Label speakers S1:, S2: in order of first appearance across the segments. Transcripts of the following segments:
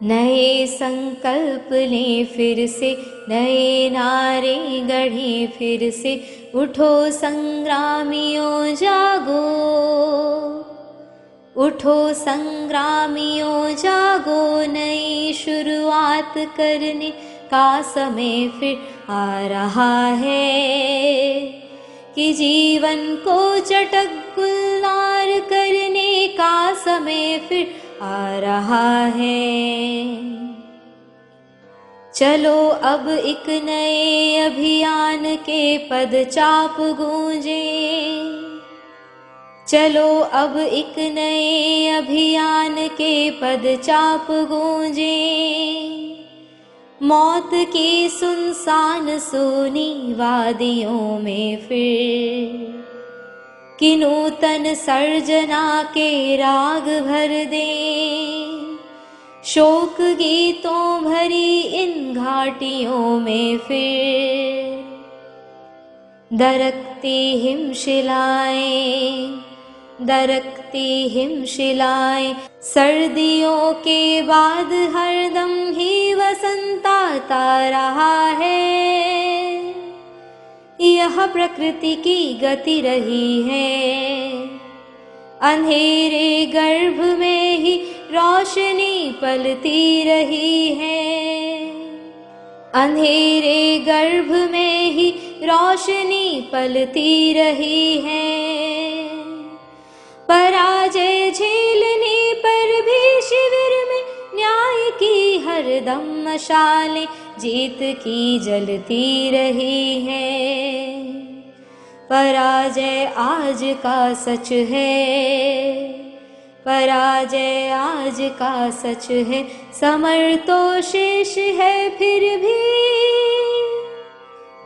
S1: नए संकल्प लें फिर से, नए नारे गढ़ें फिर से। उठो संग्रामियों जागो, उठो संग्रामियों जागो। नई शुरुआत करने का समय फिर आ रहा है, कि जीवन को चटक गुलजार करने का समय फिर आ रहा है। चलो अब एक नए अभियान के पदचाप गूंजे, चलो अब एक नए अभियान के पदचाप गूंजे। मौत की सुनसान सूनी वादियों में फिर कि नूतन सर्जना के राग भर दें। शोक गीतों भरी इन घाटियों में फिर दरकती हिमशिलाएं, दरकती हिमशिलाएं। सर्दियों के बाद हरदम ही वसंत आता रहा है। यह प्रकृति की गति रही है, अंधेरे गर्भ में ही रोशनी पलती रही है। अंधेरे गर्भ में ही रोशनी पलती रही है। पराजय झेलने पर भी शिविर में न्याय की हरदम मशालें जीत की जलती रही है। पराजय आज का सच है, पराजय आज का सच है। समर तो शेष है फिर भी,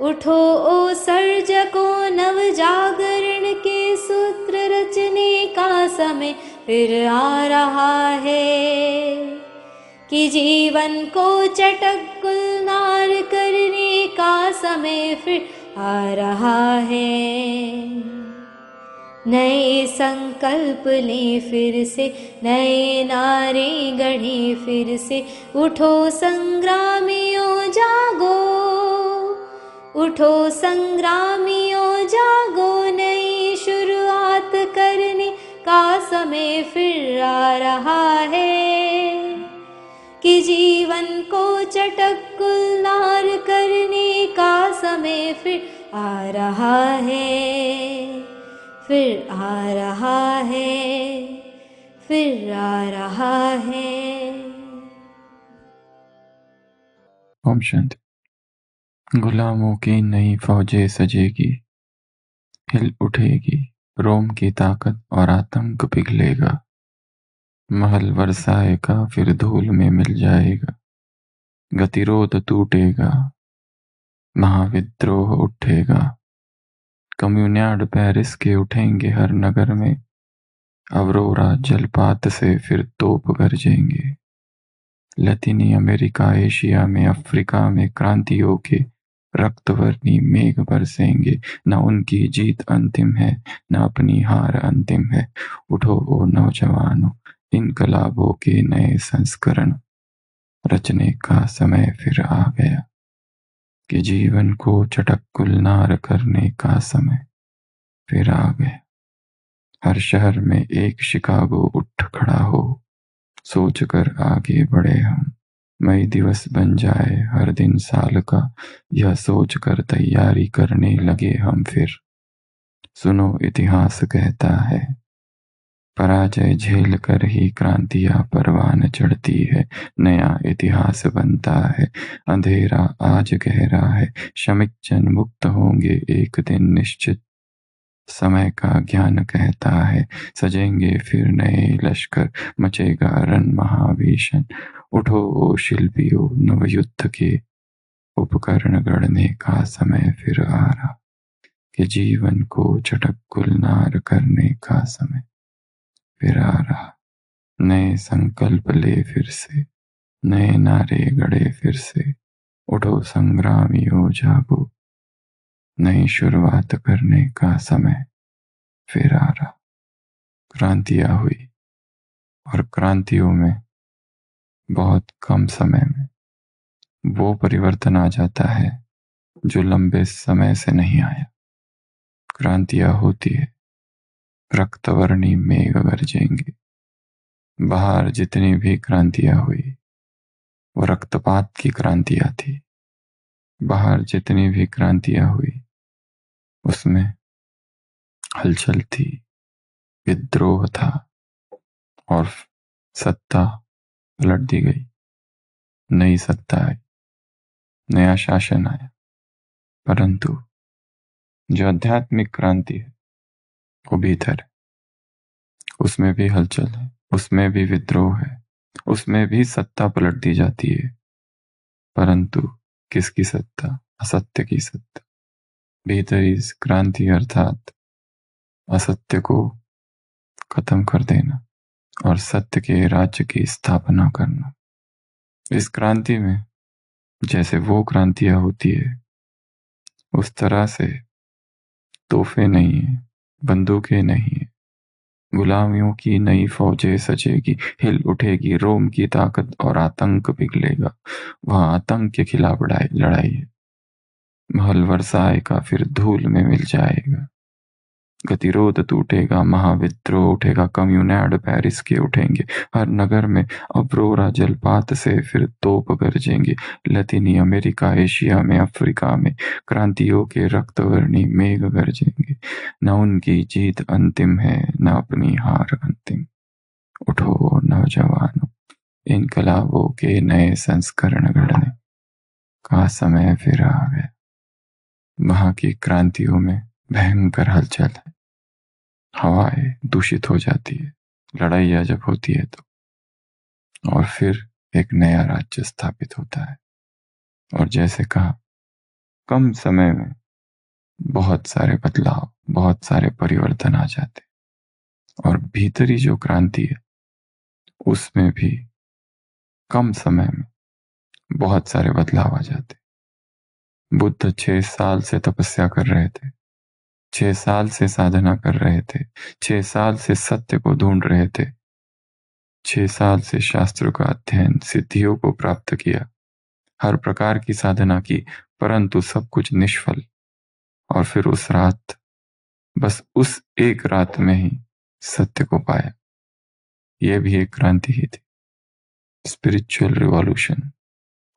S1: उठो ओ सर्जकों, नव जागरण के सूत्र रचने का समय फिर आ रहा है, कि जीवन को चटक गुलजार करने का समय फिर आ रहा है। नए संकल्प लें फिर से, नए नारे गढ़ें फिर से। उठो संग्रामियों जागो, उठो संग्रामियों जागो। नई शुरुआत करने का समय फिर आ रहा है, कि जीवन को चटक गुलजार करने का समय फिर आ रहा है, फिर आ रहा है, फिर आ रहा है।
S2: ओम शांति। गुलामों की नई फौजें सजेगी, हिल उठेगी रोम की ताकत और आतंक पिघलेगा। महल वर्साएगा फिर धूल में मिल जाएगा, गतिरोध टूटेगा, महाविद्रोह उठेगा। कम्युनियार्ड पेरिस के उठेंगे हर नगर में, अवरोरा जलपात से फिर तोप गरजेंगे। लतीनी अमेरिका, एशिया में, अफ्रीका में क्रांतियों के रक्तवर्णी मेघ बरसेंगे। न उनकी जीत अंतिम है, न अपनी हार अंतिम है। उठो ओ नौजवानों, इनकलाबों के नए संस्करण रचने का समय फिर आ गया, कि जीवन को चटक गुलजार करने का समय फिर आ गया। हर शहर में एक शिकागो उठ खड़ा हो, सोचकर आगे बढ़े हम। मई दिवस बन जाए हर दिन साल का, यह सोचकर तैयारी करने लगे हम फिर। सुनो इतिहास कहता है, पराजय झेल कर ही क्रांतियां परवान चढ़ती है। नया इतिहास बनता है, अंधेरा आज गहरा है। श्रमिक जन मुक्त होंगे एक दिन निश्चित, समय का ज्ञान कहता है। सजेंगे फिर नए लश्कर, मचेगा रण महाभीषण। उठो ओ शिल्पियों, नवयुद्ध के उपकरण गढ़ने का समय फिर आ रहा, कि जीवन को चटक गुलजार करने का समय फिर आ रहा। नए संकल्प ले फिर से, नए नारे गढ़े फिर से। उठो संग्रामियों जागो, नई शुरुआत करने का समय फिर आ रहा। क्रांतियां हुई और क्रांतियों में बहुत कम समय में वो परिवर्तन आ जाता है जो लंबे समय से नहीं आया। क्रांतियां होती है, रक्तवर्णी मेघ गरजेंगे। बाहर जितनी भी क्रांतियां हुई वो रक्तपात की क्रांतियां थी। बाहर जितनी भी क्रांतियां हुई उसमें हलचल थी, विद्रोह था, और सत्ता पलट दी गई। नई सत्ता आई, नया शासन आया। परंतु जो आध्यात्मिक क्रांति है वो भीतर है, उसमें भी हलचल है, उसमें भी विद्रोह है, उसमें भी सत्ता पलट दी जाती है। परंतु किसकी सत्ता? असत्य की सत्ता। भीतरी क्रांति अर्थात असत्य को खत्म कर देना और सत्य के राज्य की स्थापना करना। इस क्रांति में जैसे वो क्रांतियां होती है उस तरह से तोहफे नहीं है, बंदूकें नहीं है, गुलामियों की नई फौजें सजेगी, हिल उठेगी रोम की ताकत और आतंक पिघलेगा। वहां आतंक के खिलाफ लड़ाई है। महल वर्साए का फिर धूल में मिल जाएगा। गतिरोध टूटेगा, महाविद्रोह उठेगा, कम्युनैड पेरिस के उठेंगे। हर नगर में अवरोरा जलपात से फिर तोप गरजेंगे। लतीनी अमेरिका, एशिया में, अफ्रीका में क्रांतियों के रक्तवर्णी मेघ गरजेंगे। न उनकी जीत अंतिम है, न अपनी हार अंतिम। उठो नौजवानों, इनकलाबों के नए संस्करण गढ़ने का समय फिर आ गया। वहां की क्रांतियों में भयंकर हलचल है, हवाएं दूषित हो जाती है, लड़ाइयाँ जब होती है तो, और फिर एक नया राज्य स्थापित होता है। और जैसे कहा, कम समय में बहुत सारे बदलाव, बहुत सारे परिवर्तन आ जाते, और भीतरी जो क्रांति है उसमें भी कम समय में बहुत सारे बदलाव आ जाते। बुद्ध 6 साल से तपस्या कर रहे थे, 6 साल से साधना कर रहे थे, 6 साल से सत्य को ढूंढ रहे थे, 6 साल से शास्त्रों का अध्ययन, सिद्धियों को प्राप्त किया, हर प्रकार की साधना की, परंतु सब कुछ निष्फल। और फिर उस रात, बस उस एक रात में ही सत्य को पाया। यह भी एक क्रांति ही थी, स्पिरिचुअल रिवॉल्यूशन,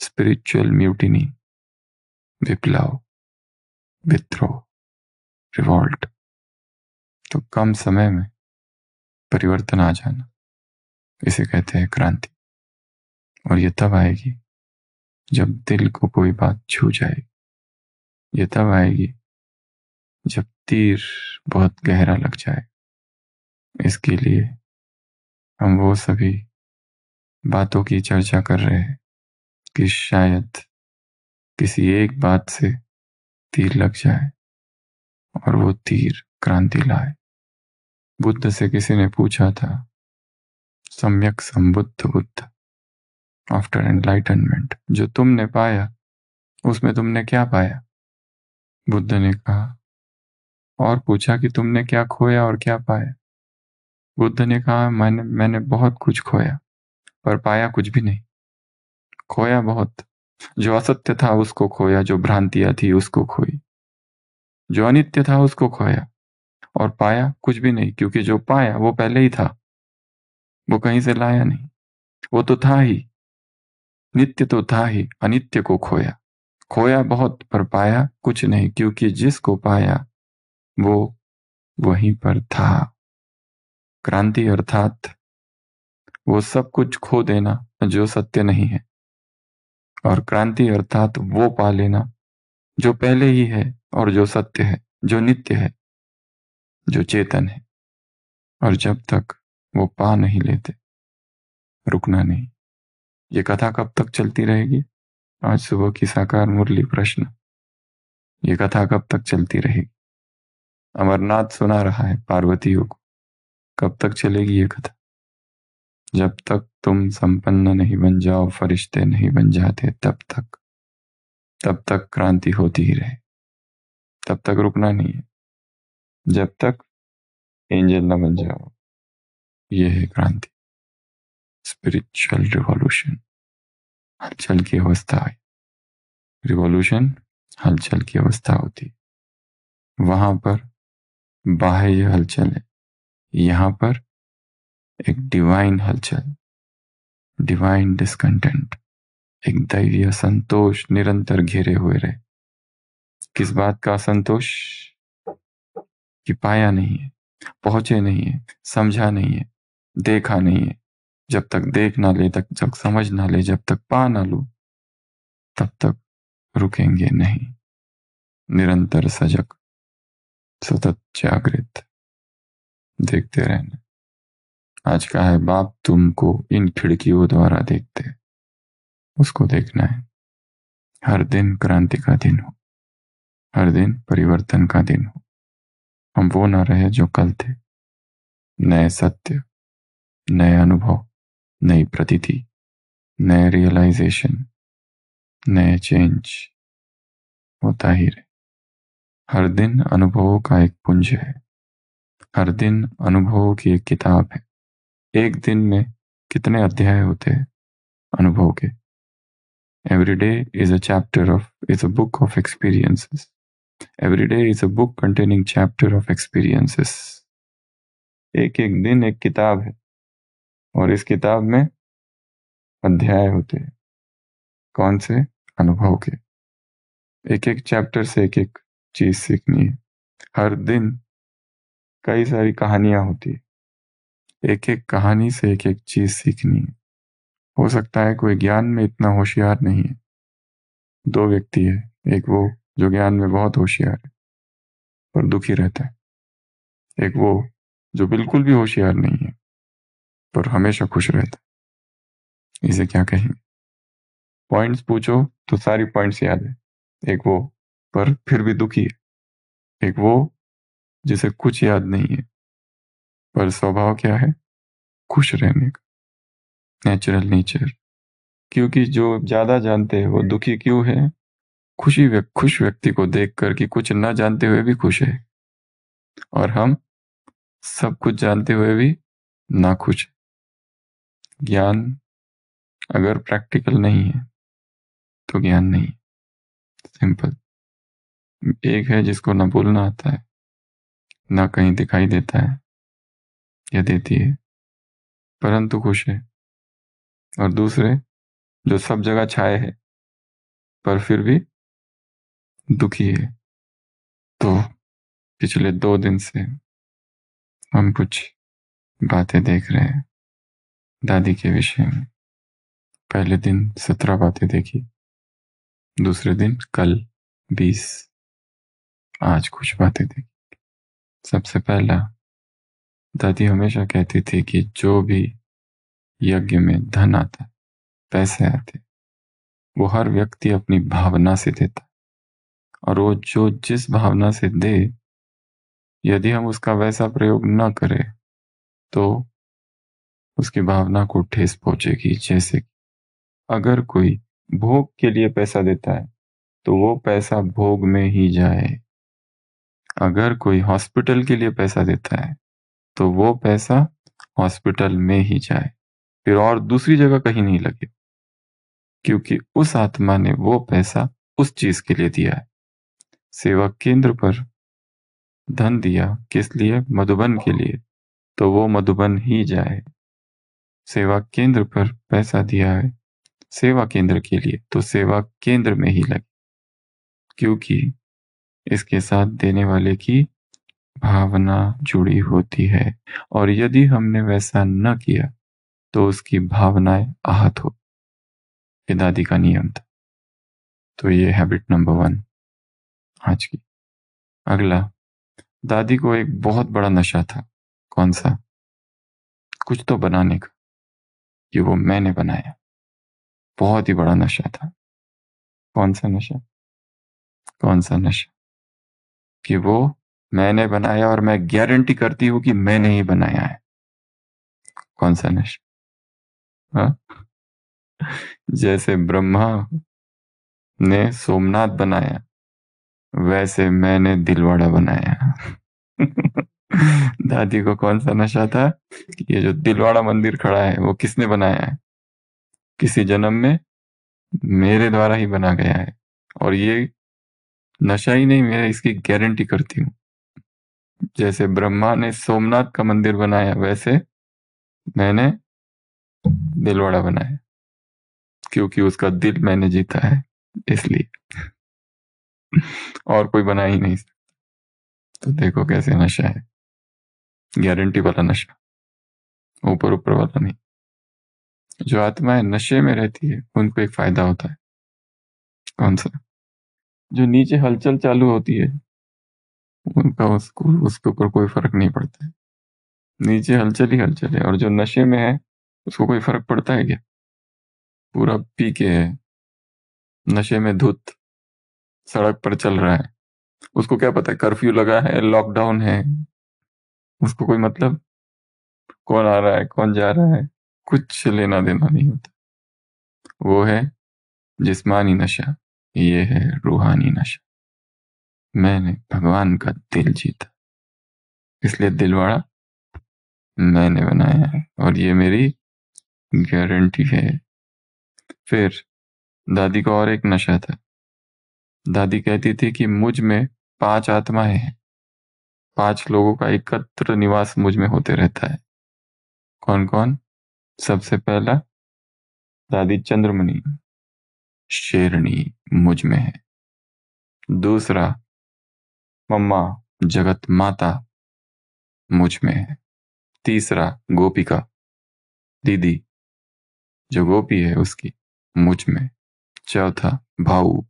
S2: स्पिरिचुअल म्यूटिनी, विप्लव, विद्रोह, रिवॉल्ट। तो कम समय में परिवर्तन आ जाना, इसे कहते हैं क्रांति। और ये तब आएगी जब दिल को कोई बात छू जाएगी। ये तब आएगी जब तीर बहुत गहरा लग जाए। इसके लिए हम वो सभी बातों की चर्चा कर रहे हैं कि शायद किसी एक बात से तीर लग जाए और वो तीर क्रांति लाए। बुद्ध से किसी ने पूछा था, सम्यक संबुद्ध बुद्ध, आफ्टर एनलाइटनमेंट, जो तुमने पाया उसमें तुमने क्या पाया? बुद्ध ने कहा, और पूछा कि तुमने क्या खोया और क्या पाया? बुद्ध ने कहा, मैंने बहुत कुछ खोया पर पाया कुछ भी नहीं। खोया बहुत, जो असत्य था उसको खोया, जो भ्रांतियां थी उसको खोई, जो अनित्य था उसको खोया, और पाया कुछ भी नहीं, क्योंकि जो पाया वो पहले ही था, वो कहीं से लाया नहीं, वो तो था ही, नित्य तो था ही, अनित्य को खोया। खोया बहुत पर पाया कुछ नहीं, क्योंकि जिसको पाया वो वहीं पर था। क्रांति अर्थात वो सब कुछ खो देना जो सत्य नहीं है, और क्रांति अर्थात वो पा लेना जो पहले ही है और जो सत्य है, जो नित्य है, जो चेतन है। और जब तक वो पा नहीं लेते, रुकना नहीं। ये कथा कब तक चलती रहेगी? आज सुबह की साकार मुरली प्रश्न, ये कथा कब तक चलती रहेगी? अमरनाथ सुना रहा है पार्वतियों को, कब तक चलेगी ये कथा? जब तक तुम संपन्न नहीं बन जाओ, फरिश्ते नहीं बन जाते, तब तक क्रांति होती ही रहे, तब तक रुकना नहीं है, जब तक एंजल न बन जाओ। ये है क्रांति। स्पिरिचुअल रिवॉल्यूशन, हलचल की अवस्था है। रिवॉल्यूशन हलचल की अवस्था होती, वहां पर बाह्य हलचल है, यहां पर एक डिवाइन हलचल, डिवाइन डिस्कंटेंट, एक दैवीय असंतोष निरंतर घेरे हुए रहे। किस बात का असंतोष? कि पाया नहीं है, पहुंचे नहीं है, समझा नहीं है, देखा नहीं है। जब तक देख ना ले, तब तक समझ ना ले, जब तक पा ना लो, तब तक रुकेंगे नहीं। निरंतर सजग, सतत जागृत, देखते रहना। आज का है बाप तुमको इन खिड़कियों द्वारा देखते, उसको देखना है। हर दिन क्रांति का दिन हो, हर दिन परिवर्तन का दिन हो। हम वो ना रहे जो कल थे। नए सत्य, नए अनुभव, नई प्रतीति, नए रियलाइजेशन, नए चेंज होता ही रहे। हर दिन अनुभवों का एक पुंज है, हर दिन अनुभवों की एक किताब है। एक दिन में कितने अध्याय होते हैं अनुभव के? Every day is a book of experiences. Every day is a book containing chapter of experiences. एक एक दिन एक किताब है और इस किताब में अध्याय होते हैं। कौन से? अनुभव के। एक एक चैप्टर से एक एक चीज सीखनी है। हर दिन कई सारी कहानियां होती है, एक एक कहानी से एक एक चीज सीखनी है। हो सकता है कोई ज्ञान में इतना होशियार नहीं है। दो व्यक्ति है, एक वो जो ज्ञान में बहुत होशियार है पर दुखी रहता है, एक वो जो बिल्कुल भी होशियार नहीं है पर हमेशा खुश रहता है। इसे क्या कहेंगे? पॉइंट्स पूछो तो सारी पॉइंट्स याद है। एक वो पर फिर भी दुखी है, एक वो जिसे कुछ याद नहीं है पर स्वभाव क्या है? खुश रहने का, नेचुरल नेचर। क्योंकि जो ज्यादा जानते हैं वो दुखी क्यों है? खुश व्यक्ति को देखकर कि कुछ न जानते हुए भी खुश है, और हम सब कुछ जानते हुए भी ना खुश। ज्ञान अगर प्रैक्टिकल नहीं है तो ज्ञान नहीं। सिंपल। एक है जिसको ना बोलना आता है, ना कहीं दिखाई देता है या देती है, परंतु खुश है। और दूसरे जो सब जगह छाए है पर फिर भी दुखी है। तो पिछले 2 दिन से हम कुछ बातें देख रहे हैं दादी के विषय में। पहले दिन 17 बातें देखी, दूसरे दिन कल 20, आज कुछ बातें देखी। सबसे पहला, दादी हमेशा कहती थी कि जो भी यज्ञ में धन आता है, पैसे आते, वो हर व्यक्ति अपनी भावना से देता, और वो जो जिस भावना से दे, यदि हम उसका वैसा प्रयोग न करें तो उसकी भावना को ठेस पहुंचेगी। जैसे अगर कोई भोग के लिए पैसा देता है तो वो पैसा भोग में ही जाए। अगर कोई हॉस्पिटल के लिए पैसा देता है तो वो पैसा हॉस्पिटल में ही जाए, फिर और दूसरी जगह कहीं नहीं लगे, क्योंकि उस आत्मा ने वो पैसा उस चीज के लिए दिया है। सेवा केंद्र पर धन दिया किस लिए? मधुबन के लिए, तो वो मधुबन ही जाए। सेवा केंद्र पर पैसा दिया है सेवा केंद्र के लिए, तो सेवा केंद्र में ही लगे, क्योंकि इसके साथ देने वाले की भावना जुड़ी होती है, और यदि हमने वैसा न किया तो उसकी भावनाएं आहत हो। ये दादी का नियम था। तो ये हैबिट नंबर 1 आज की। अगला, दादी को एक बहुत बड़ा नशा था। कौन सा? कुछ तो बनाने का, कि वो मैंने बनाया। बहुत ही बड़ा नशा था। कौन सा नशा? कौन सा नशा? कि वो मैंने बनाया और मैं गारंटी करती हूं कि मैंने ही बनाया है। कौन सा नशा? हाँ? जैसे ब्रह्मा ने सोमनाथ बनाया, वैसे मैंने दिलवाड़ा बनाया। दादी को कौन सा नशा था? ये जो दिलवाड़ा मंदिर खड़ा है वो किसने बनाया है? किसी जन्म में मेरे द्वारा ही बना गया है। और ये नशा ही नहीं, मैं इसकी गारंटी करती हूँ। जैसे ब्रह्मा ने सोमनाथ का मंदिर बनाया, वैसे मैंने दिलवाड़ा बनाया, क्योंकि उसका दिल मैंने जीता है, इसलिए। और कोई बना ही नहीं सकता। तो देखो कैसे नशा है, गारंटी वाला नशा, ऊपर ऊपर वाला नहीं। जो आत्माएं नशे में रहती है उनको एक फायदा होता है। कौन सा? जो नीचे हलचल चालू होती है उनका उसको उसके ऊपर कोई फर्क नहीं पड़ता है। नीचे हलचल ही हलचल है। और जो नशे में है उसको कोई फर्क पड़ता है क्या? पूरा पी के है, नशे में धुत, सड़क पर चल रहा है, उसको क्या पता है कर्फ्यू लगा है, लॉकडाउन है, उसको कोई मतलब कौन आ रहा है कौन जा रहा है, कुछ लेना देना नहीं होता। वो है जिस्मानी नशा, ये है रूहानी नशा। मैंने भगवान का दिल जीता, इसलिए दिलवाड़ा मैंने बनाया है और ये मेरी गारंटी है। फिर दादी का और एक नशा था। दादी कहती थी कि मुझ में 5 आत्माएं हैं, 5 लोगों का एकत्र निवास मुझ में होते रहता है। कौन कौन? सबसे पहला दादी चंद्रमणि, शेरनी मुझ में है। दूसरा मम्मा जगत माता मुझ में है। तीसरा गोपिका दीदी, जो गोपी है उसकी, मुझ में। चौथा भाऊ,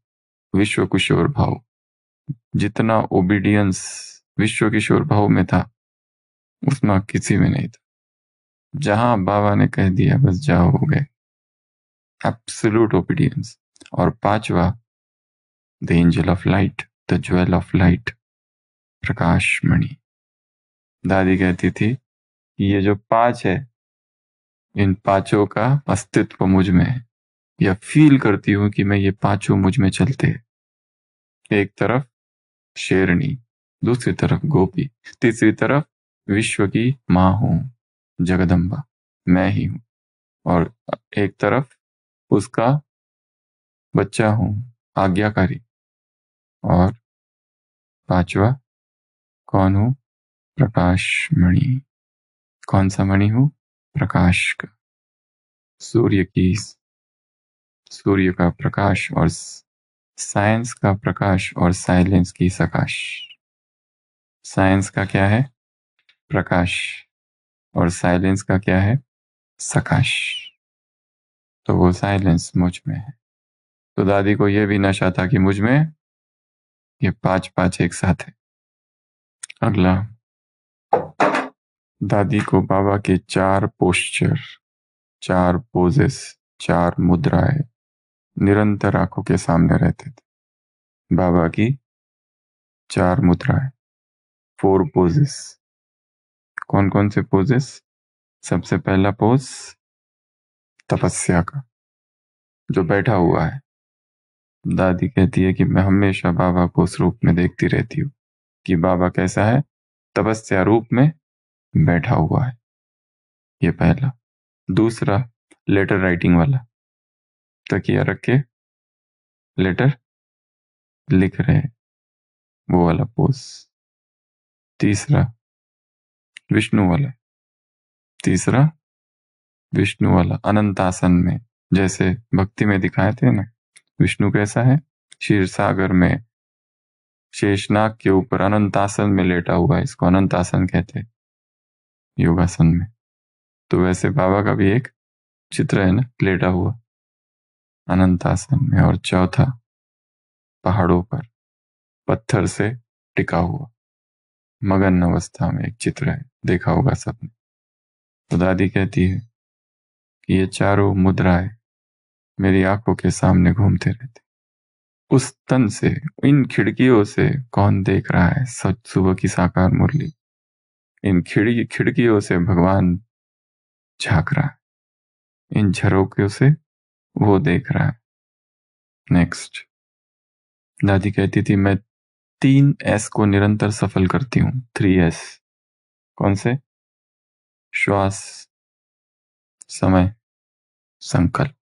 S2: विश्व किशोर भाऊ, जितना ओबीडियंस विश्व किशोर भाऊ में था उतना किसी में नहीं था। जहां बाबा ने कह दिया बस जाओ, हो गए, एब्सोल्यूट ओबीडियंस। और पांचवा the angel of light, the jewel of light, Prakash Mani. दादी कहती थी कि ये जो 5 है, इन पांचों का अस्तित्व मुझ में है, या फील करती हूं कि मैं ये पांचों मुझ में चलते हैं। एक तरफ शेरनी, दूसरी तरफ गोपी, तीसरी तरफ विश्व की मां हूं, जगदम्बा, मैं ही हूं। और एक तरफ उसका बच्चा हूं, आज्ञाकारी। और पांचवा कौन हूं? प्रकाश मणि। कौन सा मणि हूं? प्रकाश का, सूर्य की, सूर्य का प्रकाश और साइंस का प्रकाश और साइलेंस की सकाश। साइंस का क्या है? प्रकाश। और साइलेंस का क्या है? सकाश। तो वो साइलेंस मुझ में है। तो दादी को यह भी नशा था कि मुझ में ये 5 एक साथ है। अगला, दादी को बाबा के 4 पोस्चर, 4 पोजेस, 4 मुद्राएं निरंतर आंखों के सामने रहते थे। बाबा की 4 मुद्राएं, 4 पोजेस। कौन कौन से पोजेस? सबसे पहला पोज तपस्या का, जो बैठा हुआ है। दादी कहती है कि मैं हमेशा बाबा को उस रूप में देखती रहती हूँ कि बाबा कैसा है, तपस्या रूप में बैठा हुआ है। ये पहला। दूसरा लेटर राइटिंग वाला, तकिया रख के लेटर लिख रहे, वो वाला पोज। तीसरा विष्णु वाला, तीसरा विष्णु वाला अनंतासन में, जैसे भक्ति में दिखाए थे ना, विष्णु कैसा है, क्षीर सागर में शेषनाग के ऊपर अनंतासन में लेटा हुआ है, इसको अनंतासन कहते हैं योगासन में। तो वैसे बाबा का भी एक चित्र है ना, लेटा हुआ अनंतासन में। और चौथा पहाड़ों पर पत्थर से टिका हुआ मगन अवस्था में एक चित्र है, देखा होगा सबने। तो दादी कहती है कि ये चारों मुद्राएं मेरी आंखों के सामने घूमते रहते। उस तन से, इन खिड़कियों से कौन देख रहा है सच सुबह की साकार मुरली? इन खिड़कियों से भगवान झांक रहा है, इन झरोकों से वो देख रहा है। नेक्स्ट, दादी कहती थी मैं 3 S को निरंतर सफल करती हूँ, 3S। कौन से? श्वास, समय, संकल्प।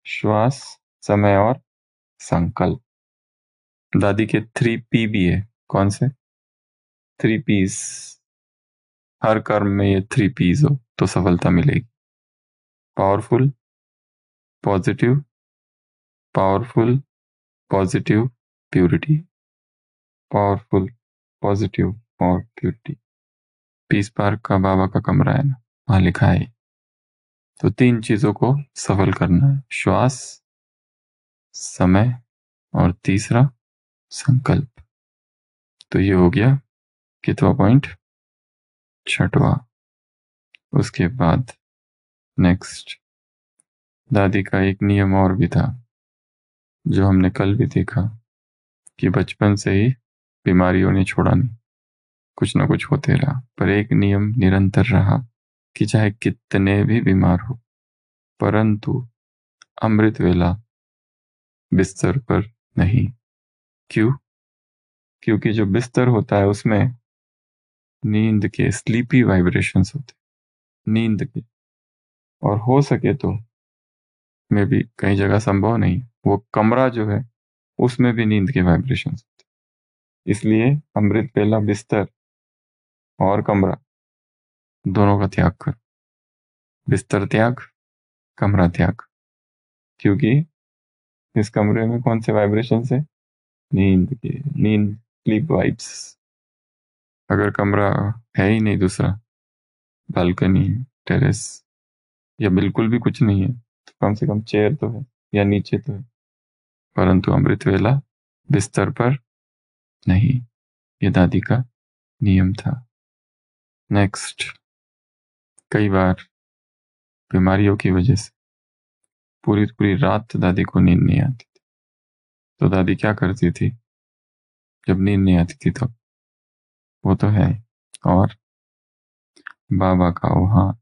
S2: श्वास, समय और संकल्प। दादी के 3P भी है। कौन से? 3Ps। हर कर्म में ये 3Ps हो तो सफलता मिलेगी। Powerful, positive, powerful, positive, purity. Powerful, positive और प्यूरिटी। पीस पार्क का बाबा का कमरा है ना, वहां लिखा है। तो 3 चीजों को सफल करना है, श्वास, समय और तीसरा संकल्प। तो ये हो गया कितवा पॉइंट? 6वां। उसके बाद नेक्स्ट, दादी का एक नियम और भी था जो हमने कल भी देखा कि बचपन से ही बीमारियों ने छोड़ा नहीं, कुछ ना कुछ होते रहा, पर एक नियम निरंतर रहा कि चाहे कितने भी बीमार हो, परंतु अमृत वेला बिस्तर पर नहीं। क्यों? क्योंकि जो बिस्तर होता है उसमें नींद के स्लीपी वाइब्रेशंस होते, नींद के, और हो सके तो में भी कई जगह संभव नहीं, वो कमरा जो है उसमें भी नींद के वाइब्रेशंस होते। इसलिए अमृत वेला बिस्तर और कमरा दोनों का त्याग कर। बिस्तर त्याग, कमरा त्याग। क्योंकि इस कमरे में कौन से वाइब्रेशन है? नींद के, नींद, स्लीप वाइब्स। अगर कमरा है ही नहीं दूसरा, बालकनी, टेरेस या बिल्कुल भी कुछ नहीं है, तो कम से कम चेयर तो है या नीचे तो है, परंतु अमृत वेला बिस्तर पर नहीं। ये दादी का नियम था। नेक्स्ट, कई बार बीमारियों की वजह से पूरी पूरी रात दादी को नींद नहीं आती थी। तो दादी क्या करती थी जब नींद नहीं आती थी? तो वो तो है, और बाबा का आओ, हाँ,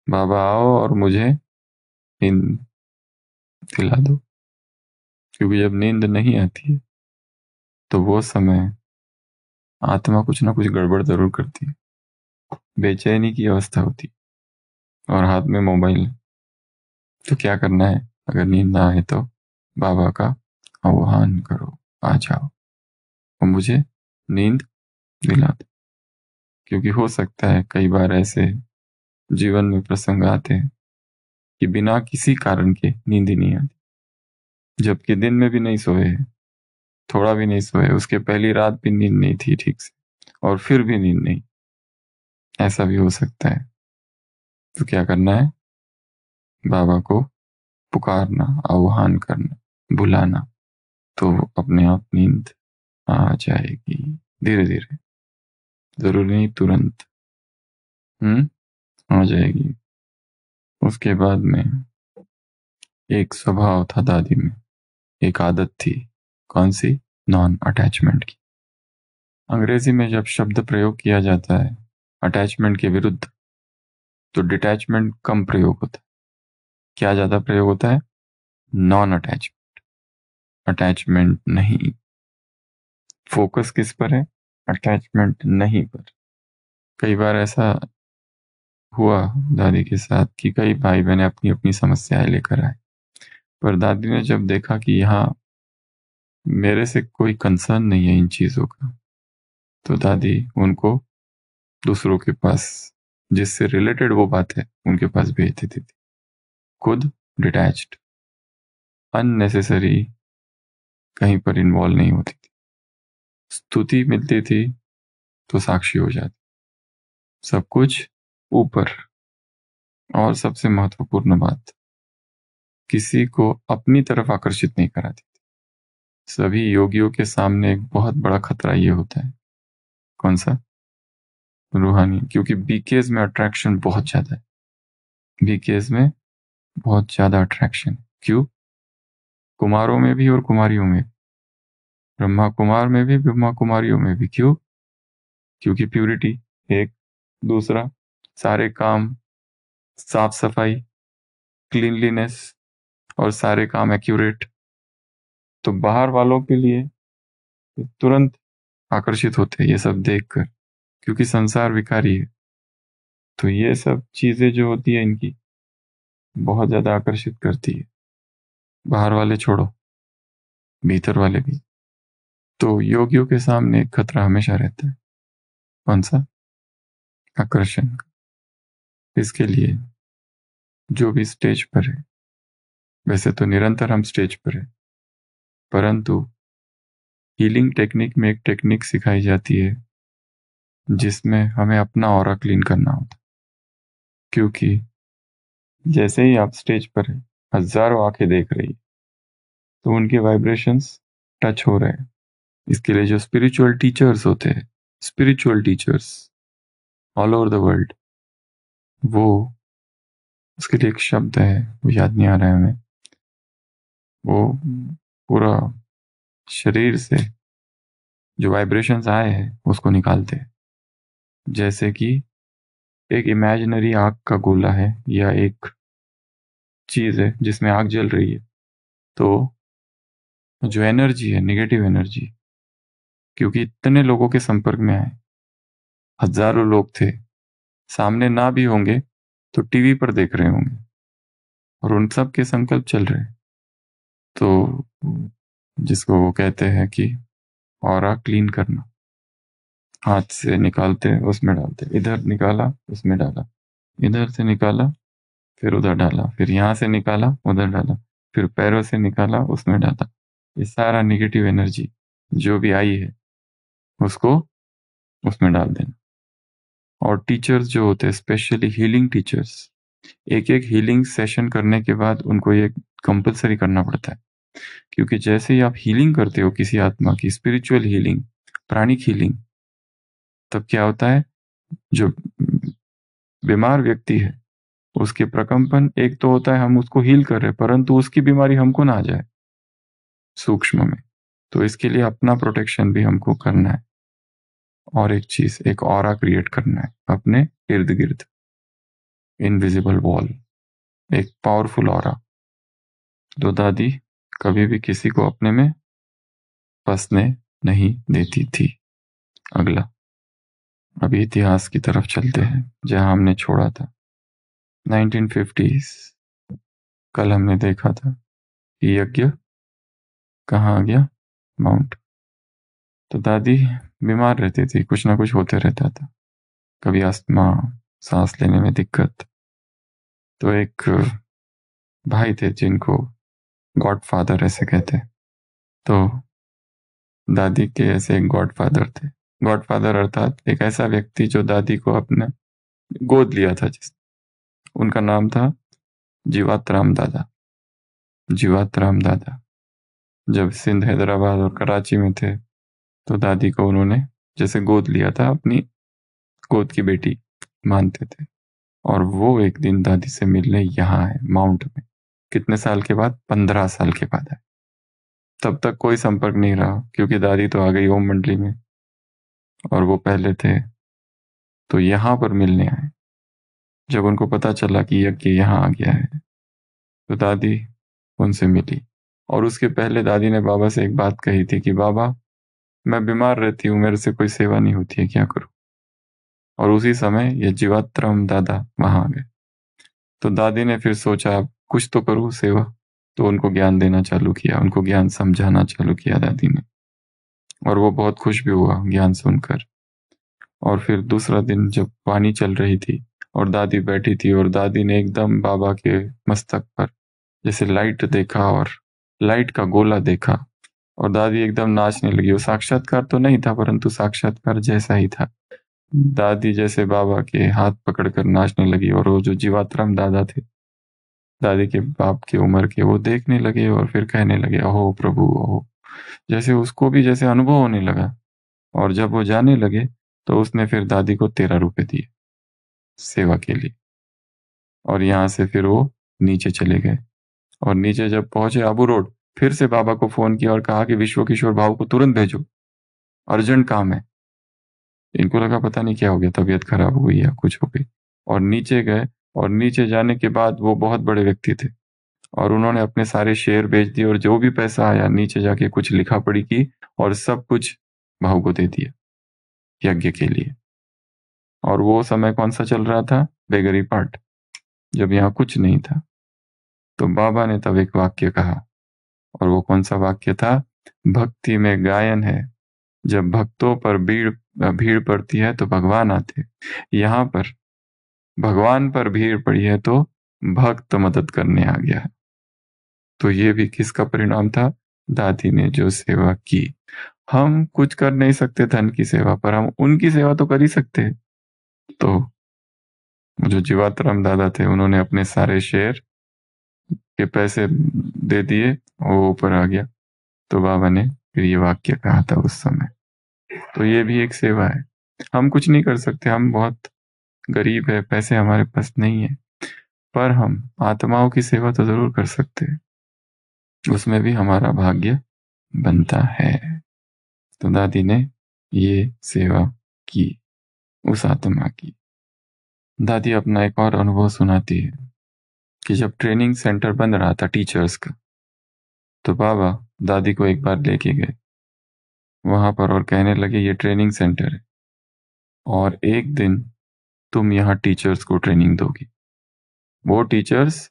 S2: बाबा आओ और मुझे नींद दिला दो। क्योंकि जब नींद नहीं आती है तो वो समय आत्मा कुछ ना कुछ गड़बड़ जरूर करती है, बेचैनी की अवस्था होती और हाथ में मोबाइल। तो क्या करना है? अगर नींद ना आए तो बाबा का आह्वान करो, आ जाओ और मुझे नींद दिला दो। क्योंकि हो सकता है कई बार ऐसे जीवन में प्रसंग आते हैं कि बिना किसी कारण के नींद ही नहीं आती, जबकि दिन में भी नहीं सोए, थोड़ा भी नहीं सोए, उसके पहली रात भी नींद नहीं थी ठीक से, और फिर भी नींद नहीं, ऐसा भी हो सकता है। तो क्या करना है? बाबा को पुकारना, आह्वान करना, बुलाना, तो अपने आप नींद आ जाएगी धीरे धीरे, जरूरी नहीं तुरंत। आ जाएगी। उसके बाद में एक स्वभाव था दादी में, एक आदत थी। कौन सी? नॉन अटैचमेंट की। अंग्रेजी में जब शब्द प्रयोग किया जाता है अटैचमेंट के विरुद्ध, तो डिटैचमेंट कम प्रयोग होता है। क्या ज्यादा प्रयोग होता है? Non attachment. अटैचमेंट नहीं। फोकस किस पर है? अटैचमेंट नहीं पर। कई बार ऐसा हुआ दादी के साथ कि कई भाई बहन अपनी अपनी समस्याएं लेकर आए, पर दादी ने जब देखा कि यहाँ मेरे से कोई कंसर्न नहीं है इन चीजों का, तो दादी उनको दूसरों के पास, जिससे रिलेटेड वो बात है, उनके पास भेज देती थी। खुद डिटैच्ड, अननेसेसरी कहीं पर इन्वॉल्व नहीं होती थी। स्तुति मिलती थी तो साक्षी हो जाती, सब कुछ ऊपर। और सबसे महत्वपूर्ण बात, किसी को अपनी तरफ आकर्षित नहीं कराती थी। सभी योगियों के सामने एक बहुत बड़ा खतरा ये होता है। कौन सा? रूहानी। क्योंकि बीकेज में अट्रैक्शन बहुत ज्यादा है, बीकेज में बहुत ज्यादा अट्रैक्शन। क्यों? कुमारों में भी और कुमारियों में, ब्रह्मा कुमार में भी, ब्रह्मा कुमारियों में भी। क्यों? क्योंकि प्यूरिटी एक, दूसरा सारे काम, साफ सफाई, क्लीनलीनेस, और सारे काम एक्यूरेट। तो बाहर वालों के लिए तुरंत आकर्षित होते हैं ये सब देखकर। क्योंकि संसार विकारी है। तो ये सब चीजें जो होती है इनकी बहुत ज्यादा आकर्षित करती है, बाहर वाले छोड़ो, भीतर वाले भी। तो योगियों के सामने एक खतरा हमेशा रहता है। कौन सा? आकर्षण। इसके लिए जो भी स्टेज पर है, वैसे तो निरंतर हम स्टेज पर है, परंतु हीलिंग टेक्निक में एक टेक्निक सिखाई जाती है जिसमें हमें अपना ऑरा क्लीन करना होता है। क्योंकि जैसे ही आप स्टेज पर है, हजारों आंखें देख रही, तो उनके वाइब्रेशंस टच हो रहे हैं। इसके लिए जो स्पिरिचुअल टीचर्स होते हैं, spiritual teachers all over the world, वो उसके लिए एक शब्द है, वो याद नहीं आ रहा है हमें, वो पूरा शरीर से जो वाइब्रेशंस आए हैं उसको निकालते हैं। जैसे कि एक इमेजिनरी आग का गोला है या एक चीज है जिसमें आग जल रही है, तो जो एनर्जी है, नेगेटिव एनर्जी, क्योंकि इतने लोगों के संपर्क में आए, हजारों लोग थे, सामने ना भी होंगे तो टीवी पर देख रहे होंगे, और उन सब के संकल्प चल रहे हैं। तो जिसको वो कहते हैं कि ऑरा क्लीन करना, हाथ से निकालते उसमें डालते, इधर निकाला उसमें डाला, इधर से निकाला फिर उधर डाला, फिर यहाँ से निकाला उधर डाला, फिर पैरों से निकाला उसमें डाला। ये सारा निगेटिव एनर्जी जो भी आई है उसको उसमें डाल देना। और टीचर्स जो होते हैं, स्पेशली हीलिंग टीचर्स, एक एक हीलिंग सेशन करने के बाद उनको ये कंपलसरी करना पड़ता है। क्योंकि जैसे ही आप हीलिंग करते हो किसी आत्मा की, स्पिरिचुअल हीलिंग, प्राणिक हीलिंग, तब क्या होता है, जो बीमार व्यक्ति है उसके प्रकंपन, एक तो होता है हम उसको हील कर रहे हैं, परंतु उसकी बीमारी हमको ना आ जाए सूक्ष्म में। तो इसके लिए अपना प्रोटेक्शन भी हमको करना है। और एक चीज, एक ऑरा क्रिएट करना है अपने इर्द गिर्द, इनविजिबल वॉल, एक पावरफुल ऑरा। तो दादी कभी भी किसी को अपने में फंसने नहीं देती थी। अगला, अभी इतिहास की तरफ चलते हैं जहां हमने छोड़ा था, 1950s। कल हमने देखा था कि यज्ञ कहाँ आ गया, माउंट। तो दादी बीमार रहती थी, कुछ ना कुछ होते रहता था, कभी अस्थमा, सांस लेने में दिक्कत। तो एक भाई थे जिनको गॉड फादर ऐसे कहते हैं, तो दादी के ऐसे एक गॉड फादर थे। गॉड फादर अर्थात एक ऐसा व्यक्ति जो दादी को अपने गोद लिया था, जिस उनका नाम था जीवातराम दादा। जीवातराम दादा जब सिंध, हैदराबाद और कराची में थे, तो दादी को उन्होंने जैसे गोद लिया था, अपनी गोद की बेटी मानते थे। और वो एक दिन दादी से मिलने यहाँ है माउंट में। कितने साल के बाद? 15 साल के बाद है। तब तक कोई संपर्क नहीं रहा, क्योंकि दादी तो आ गई ओम मंडली में और वो पहले थे। तो यहाँ पर मिलने आए। जब उनको पता चला कि यज्ञ यहाँ आ गया है, तो दादी उनसे मिली। और उसके पहले दादी ने बाबा से एक बात कही थी कि बाबा, मैं बीमार रहती हूँ, मेरे से कोई सेवा नहीं होती है, क्या करूं? और उसी समय ये जीवात्रम दादा वहां आ गए। तो दादी ने फिर सोचा अब कुछ तो करूं सेवा, तो उनको ज्ञान देना चालू किया, उनको ज्ञान समझाना चालू किया दादी ने। और वो बहुत खुश भी हुआ ज्ञान सुनकर। और फिर दूसरा दिन जब पानी चल रही थी और दादी बैठी थी, और दादी ने एकदम बाबा के मस्तक पर जैसे लाइट देखा और लाइट का गोला देखा, और दादी एकदम नाचने लगी। वो साक्षात्कार तो नहीं था, परंतु साक्षात्कार जैसा ही था। दादी जैसे बाबा के हाथ पकड़कर नाचने लगी, और वो जो जीवात्राम दादा थे, दादी के बाप की उम्र के, वो देखने लगे और फिर कहने लगे, अहो प्रभु अहो, जैसे उसको भी जैसे अनुभव होने लगा। और जब वो जाने लगे, तो उसने फिर दादी को 13 रुपए दिए सेवा के लिए। और यहाँ से फिर वो नीचे चले गए। और नीचे जब पहुंचे आबू रोड, फिर से बाबा को फोन किया और कहा कि विश्व किशोर भाव को तुरंत भेजो, अर्जेंट काम है। इनको लगा पता नहीं क्या हो गया, तबीयत खराब हुई या कुछ हो गई। और नीचे गए, और नीचे जाने के बाद वो बहुत बड़े व्यक्ति थे, और उन्होंने अपने सारे शेयर बेच दिए, और जो भी पैसा आया नीचे जाके कुछ लिखा पढ़ी की, और सब कुछ भाव को दे दिया यज्ञ के लिए। और वो समय कौन सा चल रहा था? बेगरी पार्ट, जब यहाँ कुछ नहीं था। तो बाबा ने तब एक वाक्य कहा, और वो कौन सा वाक्य था? भक्ति में गायन है, जब भक्तों पर भीड़ भीड़ पड़ती है तो भगवान आते। यहाँ पर भगवान पर भीड़ पड़ी है तो भक्त मदद करने आ गया। तो ये भी किसका परिणाम था? दादी ने जो सेवा की। हम कुछ कर नहीं सकते धन की सेवा, पर हम उनकी सेवा तो कर ही सकते हैं। तो जो जीवात्म दादा थे, उन्होंने अपने सारे शेयर के पैसे दे दिए, वो ऊपर आ गया। तो बाबा ने फिर ये वाक्य कहा था उस समय। तो ये भी एक सेवा है। हम कुछ नहीं कर सकते, हम बहुत गरीब है, पैसे हमारे पास नहीं है, पर हम आत्माओं की सेवा तो जरूर कर सकते हैं, उसमें भी हमारा भाग्य बनता है। तो दादी ने ये सेवा की उस आत्मा की। दादी अपना एक और अनुभव सुनाती है कि जब ट्रेनिंग सेंटर बन रहा था टीचर्स का, तो बाबा दादी को एक बार लेके गए वहां पर और कहने लगे ये ट्रेनिंग सेंटर है और एक दिन तुम यहाँ टीचर्स को ट्रेनिंग दोगी, वो टीचर्स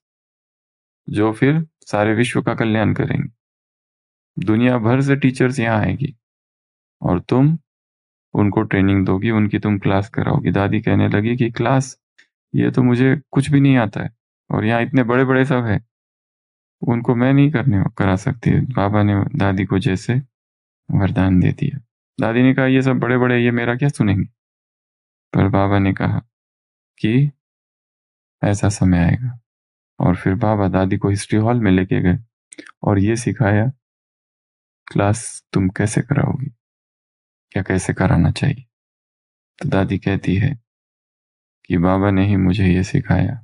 S2: जो फिर सारे विश्व का कल्याण करेंगे। दुनिया भर से टीचर्स यहाँ आएगी और तुम उनको ट्रेनिंग दोगी, उनकी तुम क्लास कराओगी। दादी कहने लगी कि क्लास, ये तो मुझे कुछ भी नहीं आता है, और यहाँ इतने बड़े बड़े सब है, उनको मैं नहीं करा सकती। बाबा ने दादी को जैसे वरदान दे दिया। दादी ने कहा ये सब बड़े बड़े, ये मेरा क्या सुनेंगे? पर बाबा ने कहा कि ऐसा समय आएगा। और फिर बाबा दादी को हिस्ट्री हॉल में लेके गए और ये सिखाया क्लास तुम कैसे कराओगी, क्या कैसे कराना चाहिए। तो दादी कहती है कि बाबा ने ही मुझे ये सिखाया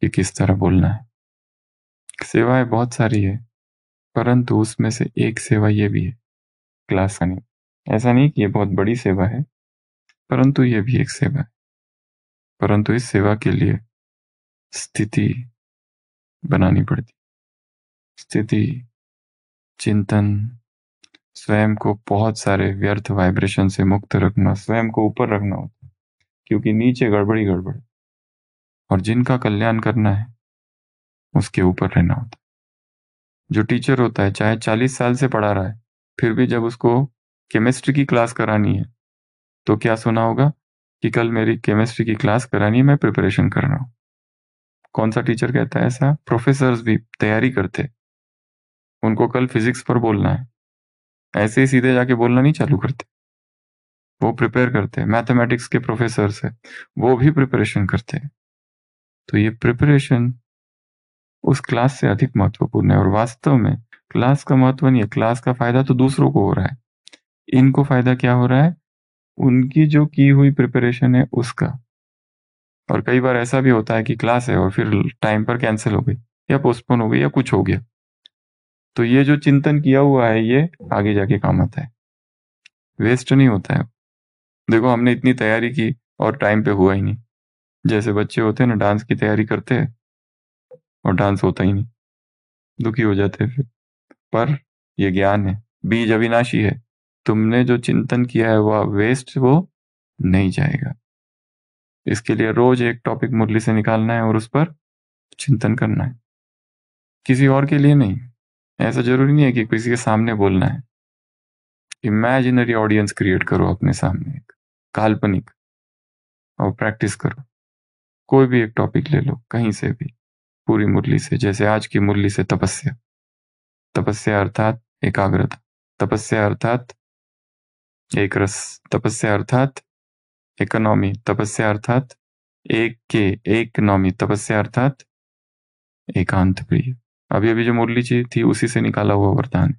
S2: कि किस तरह बोलना है। सेवाएं बहुत सारी है, परंतु उसमें से एक सेवा ये भी है, क्लास का नहीं। ऐसा नहीं कि ये बहुत बड़ी सेवा है, परंतु ये भी एक सेवा है। परंतु इस सेवा के लिए स्थिति बनानी पड़ती, स्थिति, चिंतन, स्वयं को बहुत सारे व्यर्थ वाइब्रेशन से मुक्त रखना, स्वयं को ऊपर रखना होता है, क्योंकि नीचे गड़बड़ी गड़बड़, और जिनका कल्याण करना है उसके ऊपर रहना होता है। जो टीचर होता है चाहे 40 साल से पढ़ा रहा है, फिर भी जब उसको केमिस्ट्री की क्लास करानी है तो क्या सुना होगा कि कल मेरी केमिस्ट्री की क्लास करानी है, मैं प्रिपरेशन कर रहा हूं। कौन सा टीचर कहता है ऐसा? प्रोफेसर्स भी तैयारी करते, उनको कल फिजिक्स पर बोलना है, ऐसे ही सीधे जाके बोलना नहीं चालू करते, वो प्रिपेयर करते हैं। मैथमेटिक्स के प्रोफेसर्स है, वो भी प्रिपरेशन करते हैं। तो ये प्रिपरेशन उस क्लास से अधिक महत्वपूर्ण है, और वास्तव में क्लास का महत्व नहीं है, क्लास का फायदा तो दूसरों को हो रहा है। इनको फायदा क्या हो रहा है? उनकी जो की हुई प्रिपरेशन है उसका। और कई बार ऐसा भी होता है कि क्लास है और फिर टाइम पर कैंसिल हो गई या पोस्टपोन हो गई या कुछ हो गया, तो ये जो चिंतन किया हुआ है ये आगे जाके काम आता है, वेस्ट नहीं होता है। देखो हमने इतनी तैयारी की और टाइम पे हुआ ही नहीं। जैसे बच्चे होते हैं ना, डांस की तैयारी करते हैं और डांस होता ही नहीं, दुखी हो जाते हैं फिर। पर ये ज्ञान है, बीज अविनाशी है, तुमने जो चिंतन किया है वो वेस्ट वो नहीं जाएगा। इसके लिए रोज एक टॉपिक मुरली से निकालना है और उस पर चिंतन करना है, किसी और के लिए नहीं। ऐसा जरूरी नहीं है कि किसी के सामने बोलना है। इमेजिनरी ऑडियंस क्रिएट करो अपने सामने, एक काल्पनिक, और प्रैक्टिस करो। कोई भी एक टॉपिक ले लो कहीं से भी, पूरी मुरली से। जैसे आज की मुरली से तपस्या, तपस्या अर्थात एकाग्रता, तपस्या अर्थात एक रस, तपस्या अर्थात इकोनॉमी, तपस्या अर्थात एक के एक नॉमी, तपस्या अर्थात एकांत प्रिय। अभी अभी जो मुरली जी थी उसी से निकाला हुआ वरदान,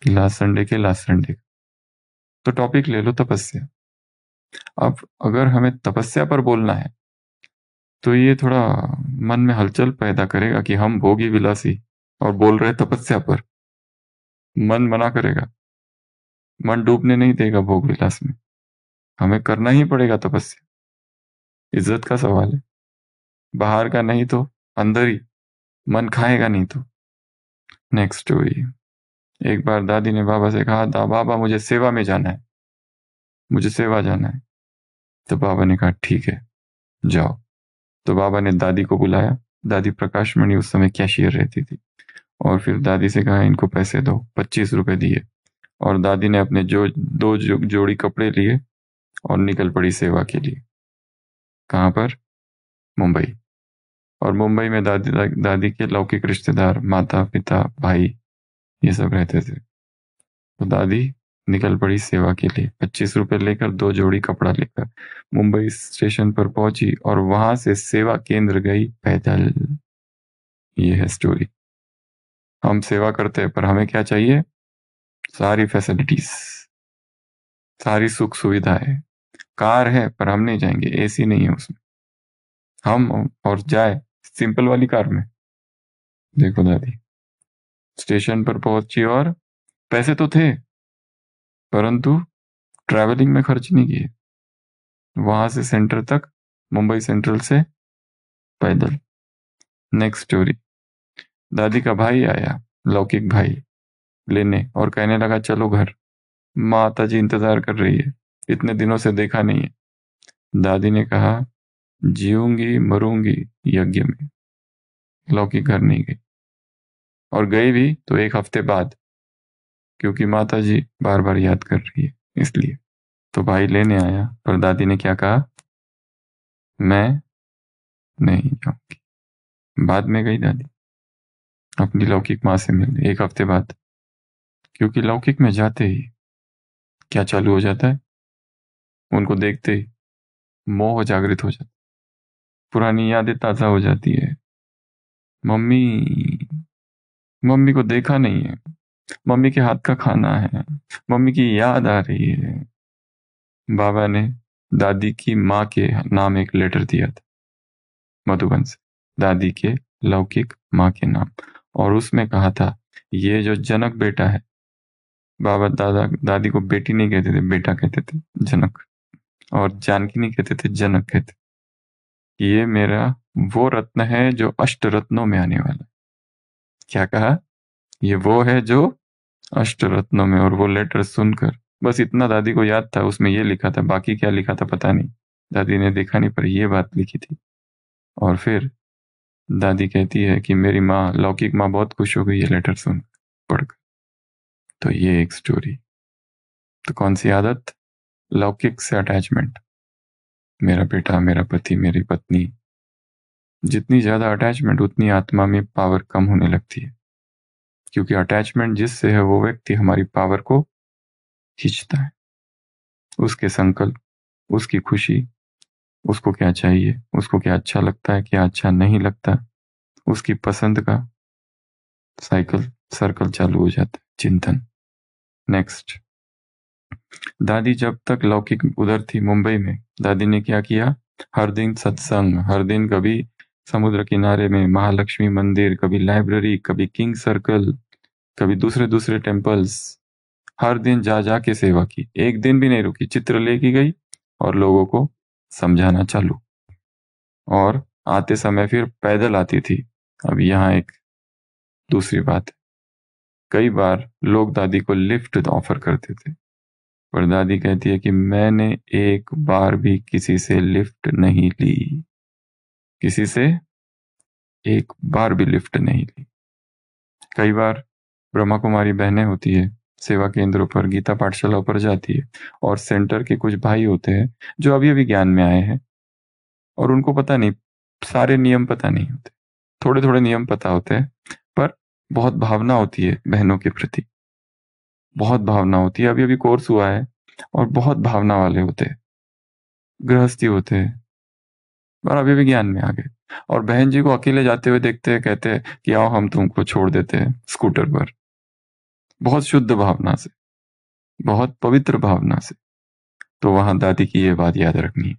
S2: लास्ट संडे के लास्ट संडे। तो टॉपिक ले लो तपस्या। अब अगर हमें तपस्या पर बोलना है तो ये थोड़ा मन में हलचल पैदा करेगा कि हम भोगी विलासी और बोल रहे तपस्या पर। मन मना करेगा, मन डूबने नहीं देगा भोग विलास में। हमें करना ही पड़ेगा तपस्या, इज्जत का सवाल है। बाहर का नहीं तो अंदर ही, मन खाएगा नहीं तो। Next story. एक बार दादी ने बाबा से कहा था, बाबा मुझे सेवा में जाना है, मुझे सेवा जाना है। तो बाबा ने कहा ठीक है जाओ। तो बाबा ने दादी को बुलाया। दादी प्रकाश मणि उस समय कैशियर रहती थी। और फिर दादी से कहा इनको पैसे दो। 25 रुपए दिए और दादी ने अपने जोड़ी कपड़े लिए और निकल पड़ी सेवा के लिए। कहाँ पर? मुंबई। और मुंबई में दादी के लौकिक रिश्तेदार, माता पिता भाई, ये सब रहते थे। तो दादी निकल पड़ी सेवा के लिए 25 रुपए लेकर, 2 जोड़ी कपड़ा लेकर मुंबई स्टेशन पर पहुंची और वहां से सेवा केंद्र गई पैदल। ये है स्टोरी। हम सेवा करते हैं पर हमें क्या चाहिए? सारी फैसिलिटीज, सारी सुख सुविधाएं। कार है पर हम नहीं जाएंगे, एसी नहीं है उसमें। हम और जाए सिंपल वाली कार में। देखो दादी स्टेशन पर पहुंची और पैसे तो थे परंतु ट्रैवलिंग में खर्च नहीं किए। वहां से सेंटर तक, मुंबई सेंट्रल से पैदल। Next story. दादी का भाई आया, लौकिक भाई, लेने और कहने लगा चलो घर, माता जी इंतजार कर रही है, इतने दिनों से देखा नहीं है। दादी ने कहा जीऊंगी मरूंगी यज्ञ में। लौकिक घर नहीं गई और गई भी तो 1 हफ्ते बाद, क्योंकि माता जी बार बार याद कर रही है इसलिए। तो भाई लेने आया पर दादी ने क्या कहा? मैं नहीं जाऊंगी। बाद में गई दादी अपनी लौकिक माँ से मिलने 1 हफ्ते बाद, क्योंकि लौकिक में जाते ही क्या चालू हो जाता है? उनको देखते ही मोह जागृत हो जाता, पुरानी यादें ताजा हो जाती है। मम्मी, मम्मी को देखा नहीं है, मम्मी के हाथ का खाना है, मम्मी की याद आ रही है। बाबा ने दादी की माँ के नाम एक लेटर दिया था मधुबन से, दादी के लौकिक माँ के नाम, और उसमें कहा था ये जो जनक बेटा है, बाबा दादी को बेटी नहीं कहते थे, बेटा कहते थे, जनक। और जानकी नहीं कहते थे, जनक कहते। ये मेरा वो रत्न है जो अष्ट रत्नों में आने वाला है। क्या कहा? ये वो है जो अष्ट रत्नों में। और वो लेटर सुनकर बस इतना दादी को याद था, उसमें ये लिखा था, बाकी क्या लिखा था पता नहीं, दादी ने देखा नहीं, पर ये बात लिखी थी। और फिर दादी कहती है कि मेरी माँ, लौकिक माँ, बहुत खुश हो गई ये लेटर सुन पढ़कर। तो ये एक स्टोरी। तो कौन सी आदत? लौकिक से अटैचमेंट। मेरा बेटा, मेरा पति, मेरी पत्नी, जितनी ज्यादा अटैचमेंट उतनी आत्मा में पावर कम होने लगती है, क्योंकि अटैचमेंट जिससे है वो व्यक्ति हमारी पावर को खींचता है। उसके संकल्प, उसकी खुशी, उसको क्या चाहिए, उसको क्या अच्छा लगता है, क्या अच्छा नहीं लगता, उसकी पसंद का साइकिल, सर्कल चालू हो जाता है। चिंतन। नेक्स्ट। दादी जब तक लौकिक उधर थी मुंबई में, दादी ने क्या किया? हर दिन सत्संग, हर दिन कभी समुद्र किनारे में महालक्ष्मी मंदिर, कभी लाइब्रेरी, कभी किंग सर्कल, कभी दूसरे दूसरे टेम्पल्स, हर दिन जा जा के सेवा की। एक दिन भी नहीं रुकी, चित्र लेके गई और लोगों को समझाना चालू। और आते समय फिर पैदल आती थी। अब यहाँ एक दूसरी बात है, कई बार लोग दादी को लिफ्ट ऑफर करते थे, पर दादी कहती है कि मैंने एक बार भी किसी से लिफ्ट नहीं ली, किसी से एक बार भी लिफ्ट नहीं ली। कई बार ब्रह्मा कुमारी बहनें होती है, सेवा केंद्रों पर, गीता पाठशालाओं पर जाती है, और सेंटर के कुछ भाई होते हैं जो अभी अभी ज्ञान में आए हैं और उनको पता नहीं, सारे नियम पता नहीं होते, थोड़े थोड़े नियम पता होते हैं, पर बहुत भावना होती है बहनों के प्रति, बहुत भावना होती है। अभी अभी कोर्स हुआ है और बहुत भावना वाले होते हैं, गृहस्थी होते हैं और अभी भी ज्ञान में आ गए, और बहन जी को अकेले जाते हुए देखते हैं, कहते हैं कि आओ हम तुमको छोड़ देते हैं स्कूटर पर, बहुत शुद्ध भावना से, बहुत पवित्र भावना से। तो वहां दादी की ये बात याद रखनी है।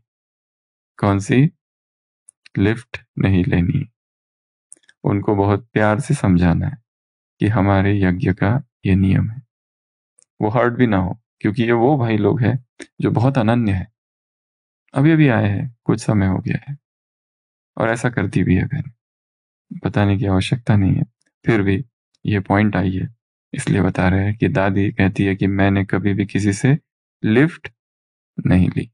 S2: कौन सी? लिफ्ट नहीं लेनी। उनको बहुत प्यार से समझाना है कि हमारे यज्ञ का ये नियम है। वो हर्ट भी ना हो, क्योंकि ये वो भाई लोग हैं जो बहुत अनन्य है, अभी अभी आए हैं, कुछ समय हो गया है, और ऐसा करती भी है बहन, बताने की आवश्यकता नहीं है, फिर भी ये पॉइंट आई है इसलिए बता रहे हैं कि दादी कहती है कि मैंने कभी भी किसी से लिफ्ट नहीं ली।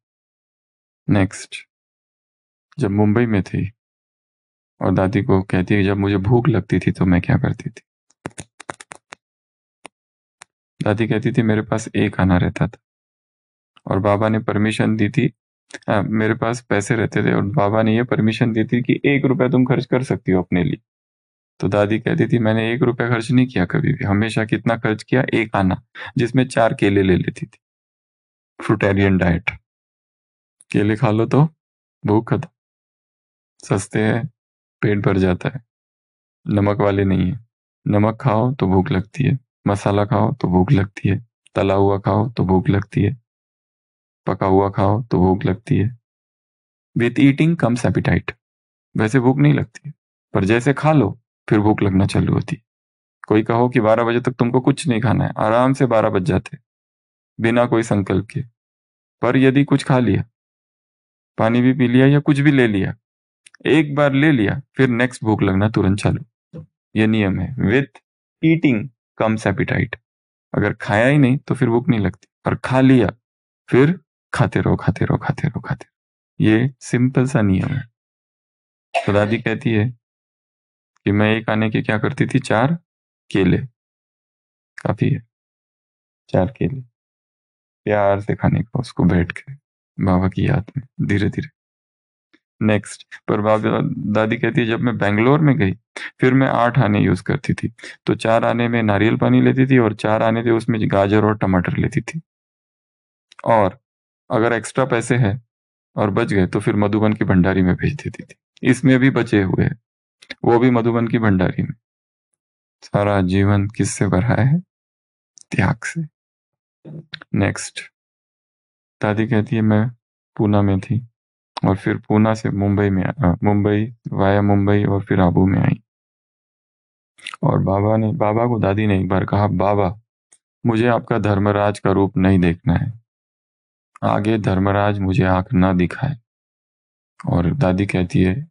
S2: नेक्स्ट, जब मुंबई में थी और दादी को कहती है जब मुझे भूख लगती थी तो मैं क्या करती थी। दादी कहती थी मेरे पास एक आना रहता था और बाबा ने परमिशन दी थी। मेरे पास पैसे रहते थे और बाबा ने ये परमिशन दी थी कि 1 रुपया तुम खर्च कर सकती हो अपने लिए। तो दादी कहती थी मैंने 1 रुपया खर्च नहीं किया कभी भी, हमेशा कितना खर्च किया, एक आना, जिसमें 4 केले ले लेती थी। फ्रूटेरियन डाइट, केले खा लो तो भूख खत्म, सस्ते हैं, पेट भर जाता है, नमक वाले नहीं है, नमक खाओ तो भूख लगती है, मसाला खाओ तो भूख लगती है, तला हुआ खाओ तो भूख लगती है, पका हुआ खाओ तो भूख लगती है। With eating comes appetite. वैसे भूख नहीं लगती है, पर जैसे खा लो फिर भूख लगना चालू होती है। कोई कहो कि 12 बजे तक तुमको कुछ नहीं खाना है, आराम से 12 बज जाते बिना कोई संकल्प के। पर यदि कुछ खा लिया, पानी भी पी लिया या कुछ भी ले लिया, एक बार ले लिया फिर नेक्स्ट भूख लगना तुरंत चालू। ये नियम है, विथ ईटिंग कम्स एपिटाइट। अगर खाया ही नहीं तो फिर भूख नहीं लगती, और खा लिया फिर खाते रहो खाते रहो खाते रहो खाते रहो। ये सिंपल सा नियम है। तो दादी कहती है कि मैं एक आने के क्या करती थी, 4 केले काफी है, 4 केले प्यार से खाने का, उसको बैठ के बाबा की याद में धीरे धीरे। नेक्स्ट, पर बाबा दादी कहती है जब मैं बेंगलोर में गई फिर मैं 8 आने यूज करती थी। तो 4 आने में नारियल पानी लेती थी और 4 आने थे उसमें गाजर और टमाटर लेती थी। और अगर एक्स्ट्रा पैसे है और बच गए तो फिर मधुबन की भंडारी में भेज देती थी। इसमें भी बचे हुए हैं, वो भी मधुबन की भंडारी में। सारा जीवन किससे भरा है, त्याग से। नेक्स्ट, दादी कहती है मैं पूना में थी और फिर पूना से मुंबई में मुंबई वाया मुंबई और फिर आबू में आई। और बाबा को दादी ने एक बार कहा, बाबा मुझे आपका धर्मराज का रूप नहीं देखना है, आगे धर्मराज मुझे आंख ना दिखाए। और दादी कहती है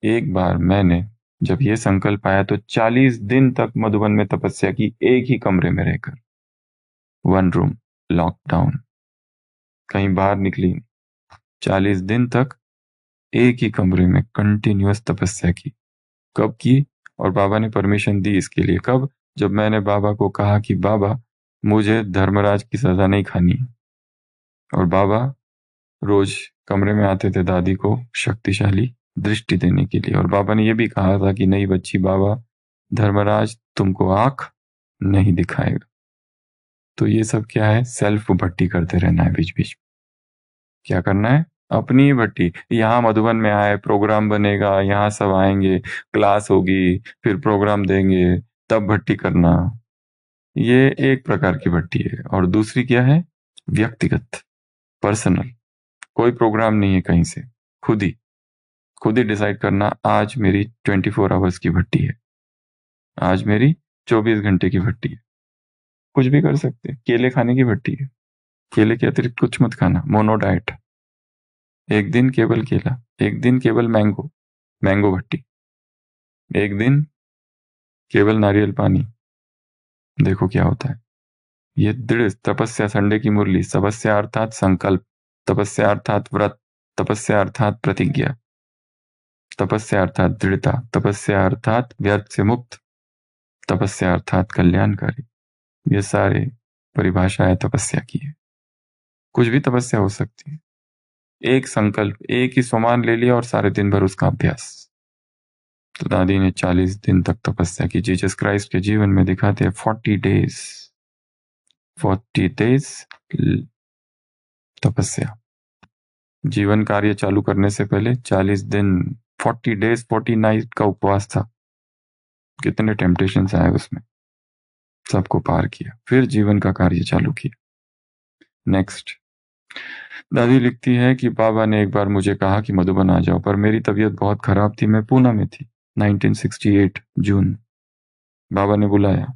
S2: एक बार मैंने जब ये संकल्प आया तो 40 दिन तक मधुबन में तपस्या की, एक ही कमरे में रहकर, 1 रूम, लॉकडाउन, कहीं बाहर निकली। 40 दिन तक एक ही कमरे में कंटिन्यूअस तपस्या की। कब की, और बाबा ने परमिशन दी इसके लिए कब, जब मैंने बाबा को कहा कि बाबा मुझे धर्मराज की सजा नहीं खानी है। और बाबा रोज कमरे में आते थे दादी को शक्तिशाली दृष्टि देने के लिए। और बाबा ने यह भी कहा था कि नहीं बच्ची, बाबा धर्मराज तुमको आंख नहीं दिखाएगा। तो ये सब क्या है, सेल्फ भट्टी करते रहना है बीच बीच में। क्या करना है, अपनी ही भट्टी। यहाँ मधुबन में आए, प्रोग्राम बनेगा, यहाँ सब आएंगे, क्लास होगी, फिर प्रोग्राम देंगे, तब भट्टी करना। ये एक प्रकार की भट्टी है। और दूसरी क्या है, व्यक्तिगत, पर्सनल। कोई प्रोग्राम नहीं है कहीं से, खुद ही डिसाइड करना, आज मेरी 24 आवर्स की भट्टी है, आज मेरी 24 घंटे की भट्टी है। कुछ भी कर सकते, केले खाने की भट्टी है, केले के अतिरिक्त कुछ मत खाना, मोनो डाइट। एक दिन केवल केला, एक दिन केवल मैंगो, मैंगो भट्टी, एक दिन केवल नारियल पानी। देखो क्या होता है। ये दृढ़ तपस्या, संडे की मुरली, तपस्या अर्थात संकल्प, तपस्या अर्थात व्रत, तपस्या अर्थात प्रतिज्ञा, तपस्या अर्थात दृढ़ता, तपस्या अर्थात व्यर्थ से मुक्त, तपस्या अर्थात कल्याणकारी। ये सारे परिभाषाएं तपस्या की है। कुछ भी तपस्या हो सकती है। एक संकल्प, एक ही सोमान ले लिया और सारे दिन भर उसका अभ्यास। तो दादी ने 40 दिन तक तपस्या की। जीसस क्राइस्ट के जीवन में दिखाते हैं 40 डेज तपस्या। जीवन कार्य चालू करने से पहले 40 दिन, 40 डेज 40 नाइट का उपवास था। कितने टेम्पटेशंस आए उसमें, सबको पार किया, फिर जीवन का कार्य चालू किया। नेक्स्ट, दादी लिखती है कि बाबा ने एक बार मुझे कहा कि मधुबन आ जाओ, पर मेरी तबीयत बहुत खराब थी, मैं पूना में थी। 1968 जून, बाबा ने बुलाया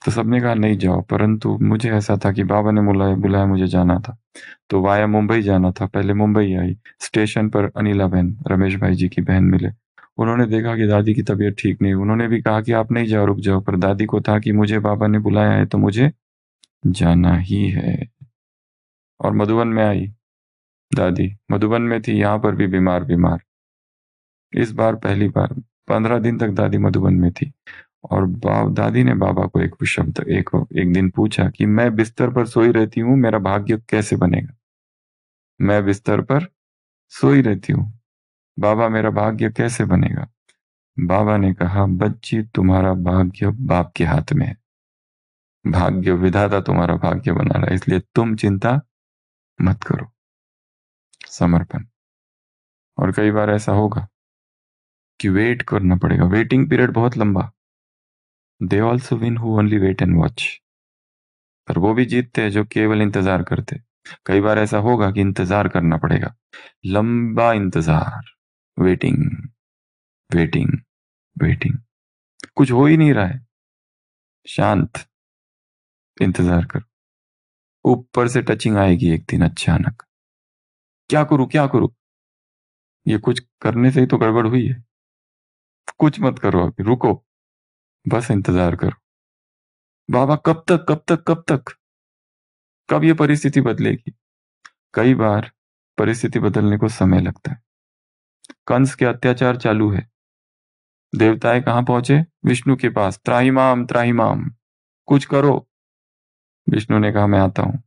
S2: तो सबने कहा नहीं जाओ, परंतु मुझे ऐसा था कि बाबा ने बुलाया मुझे जाना था। तो वाया मुंबई जाना था। पहले मुंबई आई, स्टेशन पर अनिला बहन, रमेश भाई जी की बहन मिले। उन्होंने देखा कि दादी की तबीयत ठीक नहीं, उन्होंने भी कहा कि आप नहीं जाओ, रुक जाओ, पर दादी को था कि मुझे बाबा ने बुलाया है तो मुझे जाना ही है। और मधुबन में आई, दादी मधुबन में थी, यहाँ पर भी बीमार बीमार। इस बार पहली बार 15 दिन तक दादी मधुबन में थी। और दादी ने बाबा को एक शब्द एक दिन पूछा कि मैं बिस्तर पर सोई रहती हूँ, मेरा भाग्य कैसे बनेगा? मैं बिस्तर पर सोई रहती हूँ, बाबा मेरा भाग्य कैसे बनेगा? बाबा ने कहा, बच्ची तुम्हारा भाग्य बाप के हाथ में है, भाग्य विधाता तुम्हारा भाग्य बना रहा है, इसलिए तुम चिंता मत करो। समर्पण। और कई बार ऐसा होगा कि वेट करना पड़ेगा, वेटिंग पीरियड बहुत लंबा। They also win who only wait and watch. पर वो भी जीतते हैं जो केवल इंतजार करते। कई बार ऐसा होगा कि इंतजार करना पड़ेगा, लंबा इंतजार, वेटिंग वेटिंग वेटिंग, कुछ हो ही नहीं रहा है, शांत इंतजार करो। ऊपर से टचिंग आएगी एक दिन अचानक, क्या करूं क्या करूं, ये कुछ करने से ही तो गड़बड़ हुई है, कुछ मत करो अभी, रुको, बस इंतजार करो। बाबा कब तक कब तक कब तक, कब ये परिस्थिति बदलेगी? कई बार परिस्थिति बदलने को समय लगता है। कंस के अत्याचार चालू है, देवताएं कहां पहुंचे? विष्णु के पास, त्राहिमाम त्राहिमाम, कुछ करो। विष्णु ने कहा मैं आता हूं।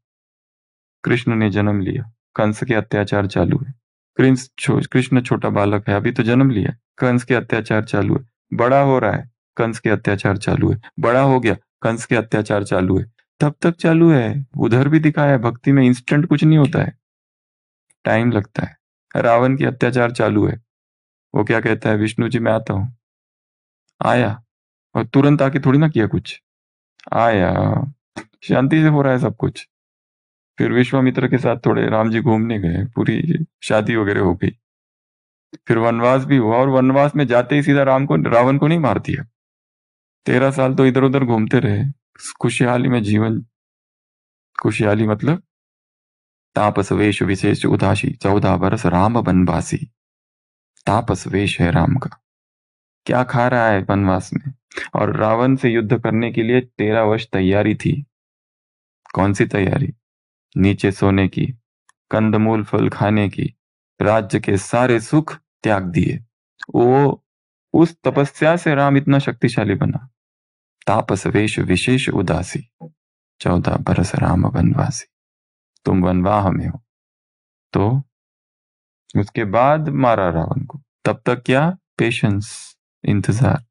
S2: कृष्ण ने जन्म लिया, कंस के अत्याचार चालू है। कृष्ण छोटा बालक है, अभी तो जन्म लिया, कंस के अत्याचार चालू है। बड़ा हो रहा है, कंस के अत्याचार चालू है। बड़ा हो गया, कंस के अत्याचार चालू है। तब तक चालू है। उधर भी दिखाया है, भक्ति में इंस्टेंट कुछ नहीं होता है, टाइम लगता है। रावण की अत्याचार चालू है, वो क्या कहता है? विष्णु जी मैं आता हूं। आया, और तुरंत आके थोड़ी ना किया कुछ, आया, शांति से हो रहा है सब कुछ। फिर विश्वामित्र के साथ थोड़े राम जी घूमने गए, पूरी शादी वगैरह हो गई। फिर वनवास भी हुआ, और वनवास में जाते ही सीधा रावण को नहीं मार दिया। 13 साल तो इधर उधर घूमते रहे, खुशहाली में जीवन। खुशहाली मतलब तापस वेश विशेष उदासी, 14 बरस राम वनवासी। तापस वेश है राम का, क्या खा रहा है वनवास में? और रावण से युद्ध करने के लिए 13 वर्ष तैयारी थी। कौन सी तैयारी? नीचे सोने की, कंदमूल फल खाने की, राज्य के सारे सुख त्याग दिए। वो उस तपस्या से राम इतना शक्तिशाली बना। तापस वेश विशेष उदासी, 14 बरस राम वनवासी। तुम वनवाह में हो। तो उसके बाद मारा रावण को, तब तक क्या? पेशेंस, इंतजार।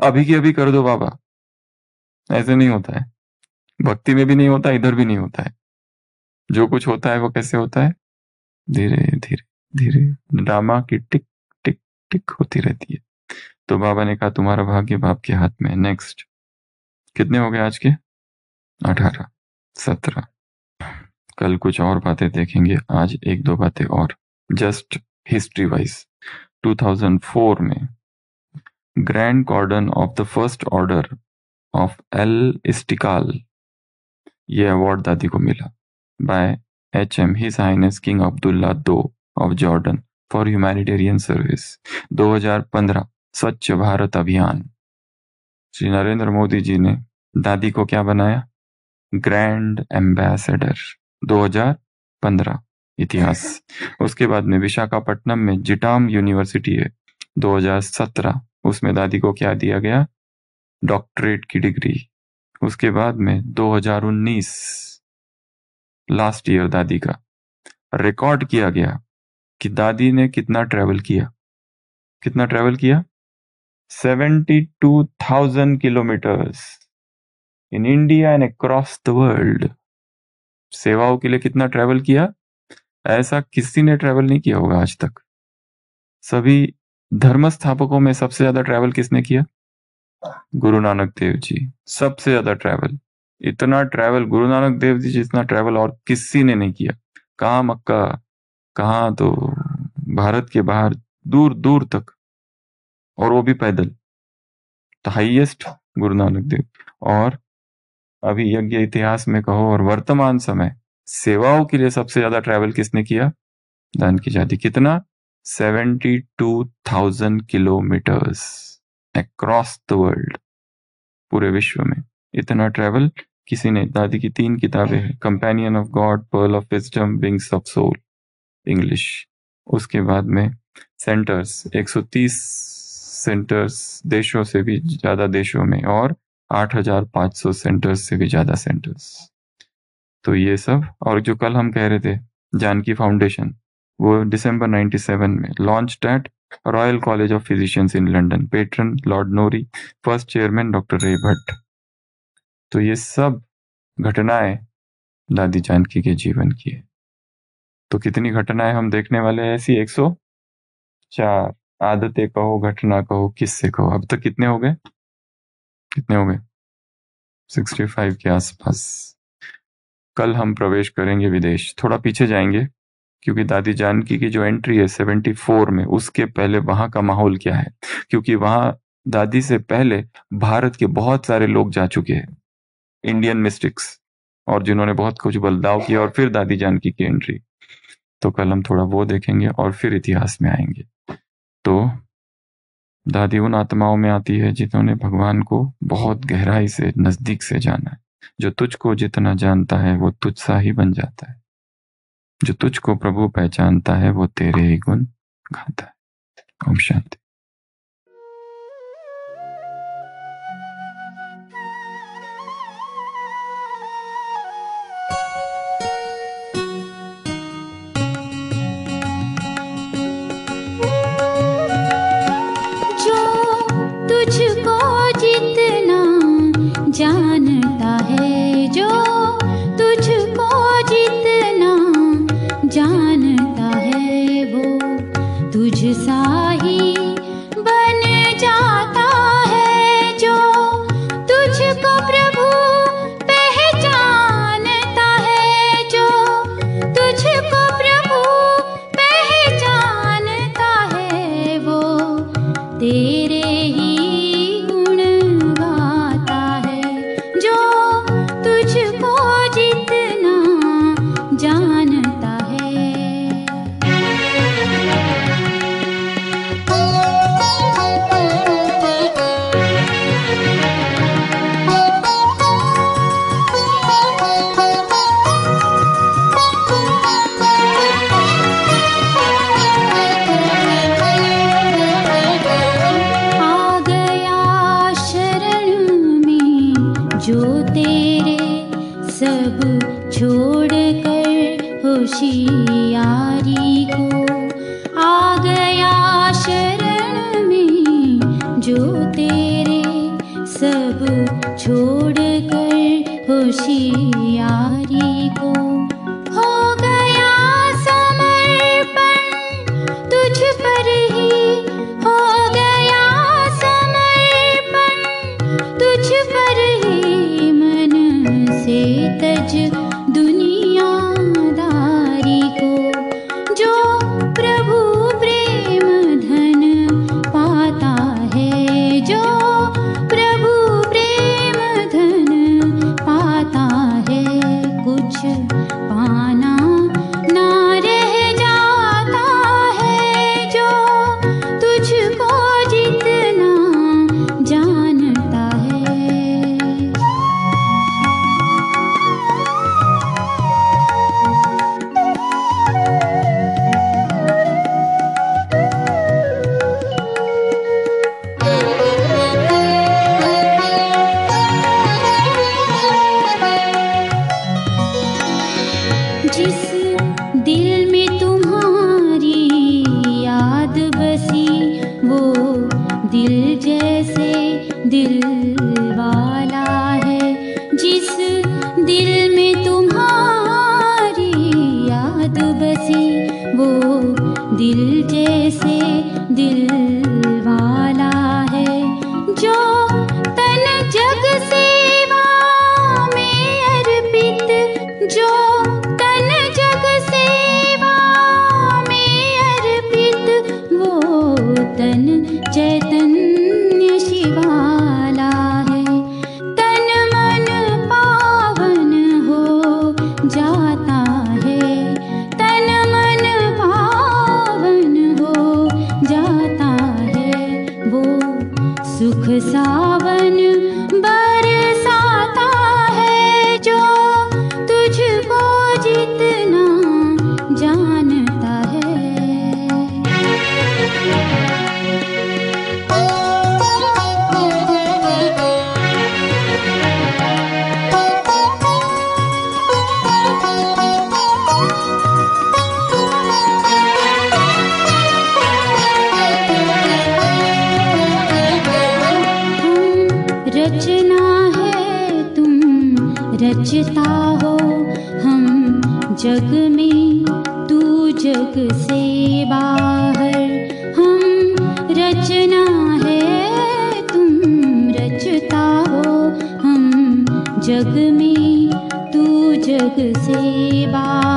S2: अभी की अभी कर दो बाबा, ऐसे नहीं होता है। भक्ति में भी नहीं होता, इधर भी नहीं होता है। जो कुछ होता है वो कैसे होता है? धीरे धीरे धीरे, ड्रामा की टिक टिक टिक होती रहती है। तो बाबा ने कहा तुम्हारा भाग्य बाप के हाथ में है। नेक्स्ट, कितने हो गए आज के? 18, 17। कल कुछ और बातें देखेंगे, आज एक दो बातें और, जस्ट हिस्ट्री वाइज। 2004 में grand cordon of the first order of Al Istiqlal, ये अवार्ड दादी को मिला by HM his highness King Abdullah II of Jordan for humanitarian service. 2015 Swachh Bharat अभियान, श्री नरेंद्र मोदी जी ने दादी को क्या बनाया? Grand ambassador. 2015 इतिहास। उसके बाद में विशाखापट्टनम में जिटाम यूनिवर्सिटी है, 2017, उसमें दादी को क्या दिया गया? डॉक्टरेट की डिग्री। उसके बाद में 2019 लास्ट ईयर दादी का रिकॉर्ड किया गया कि दादी ने कितना ट्रेवल किया। कितना ट्रेवल किया? 72,000 kilometres in India and across the world. सेवाओं के लिए कितना ट्रेवल किया? ऐसा किसी ने ट्रेवल नहीं किया होगा आज तक। सभी धर्म स्थापकों में सबसे ज्यादा ट्रेवल किसने किया? गुरु नानक देव जी, सबसे ज्यादा ट्रेवल। इतना ट्रेवल गुरु नानक देव जी जितना ट्रेवल और किसी ने नहीं किया। कहाँ मक्का, कहाँ तो भारत के बाहर दूर दूर तक, और वो भी पैदल। तो हाईएस्ट गुरु नानक देव। और अभी यज्ञ इतिहास में कहो और वर्तमान समय सेवाओं के लिए सबसे ज्यादा ट्रेवल किसने किया? दान की जाति। कितना? 72,000 किलोमीटर्स अक्रॉस द वर्ल्ड, पूरे विश्व में इतना ट्रेवल किसी ने। दादी की 3 किताबें हैं, companion of God, pearl of wisdom, wings of soul. English. उसके बाद में सेंटर्स 130 सेंटर्स देशों से भी ज़्यादा देशों में, और 8,500 सेंटर्स से भी ज़्यादा सेंटर्स। तो ये सब, और जो कल हम कह रहे थे जानकी फाउंडेशन, वो दिसंबर 97 में launch at royal college of physicians in London, patron lord Norrie, first chairman doctor Ray Bhatt. तो ये सब घटनाएं दादी जानकी के जीवन की है। तो कितनी घटनाएं हम देखने वाले हैं ऐसी? 104। आदतें कहो, घटना कहो, किससे कहो। अब तक कितने हो गए? 65 के आसपास। कल हम प्रवेश करेंगे विदेश। थोड़ा पीछे जाएंगे, क्योंकि दादी जानकी की जो एंट्री है 74 में, उसके पहले वहां का माहौल क्या है, क्योंकि वहां दादी से पहले भारत के बहुत सारे लोग जा चुके हैं, इंडियन मिस्टिक्स, और जिन्होंने बहुत कुछ बदलाव किया, और फिर दादी जानकी की एंट्री। तो कल हम थोड़ा वो देखेंगे और फिर इतिहास में आएंगे। तो दादी उन आत्माओं में आती है जिन्होंने भगवान को बहुत गहराई से, नजदीक से जाना है। जो तुझको जितना जानता है वो तुझसा ही बन जाता है। जो तुझको प्रभु पहचानता है वो तेरे ही गुण गाता है। ओम शांति।
S1: जानता है, जो तुझको जितना जानता है वो तुझसा ही बन जाता है। जो तुझको प्रभु पहचानता है, जो तुझको प्रभु पहचानता है वो तेरे ही होशियारी को आ गया शरण में, जो तेरे सब छोड़ कर होशियारी को हो गया समर्पण तुझ पर ही, हो गया समर्पण तुझ पर ही। मन से तज दुनियादारी को, जो प्रभु प्रेम धन पाता है, जो प्रभु प्रेम धन पाता है, कुछ पाना ना रह जाता है। जो तुझको जितना जानता है। जिस दिल में तुम्हारी याद बसी, वो दिल जैसे दिल वाला है। जिस दिल में तुम्हारी याद बसी, वो दिल जैसे दिल वाला है। जो तन जग सेवा में अर्पित, जो तन जग सेवा में अर्पित, वो तन चैतन्य शिवाला है। तन मन पावन हो जाता है, तन मन पावन हो जाता है। वो सुख सावन बरसाता है, जो तुझको जितना जानता
S3: रचता हो हम जग में, तू जग से बाहर। हम रचना है तुम रचता हो हम जग में, तू जग से बाहर।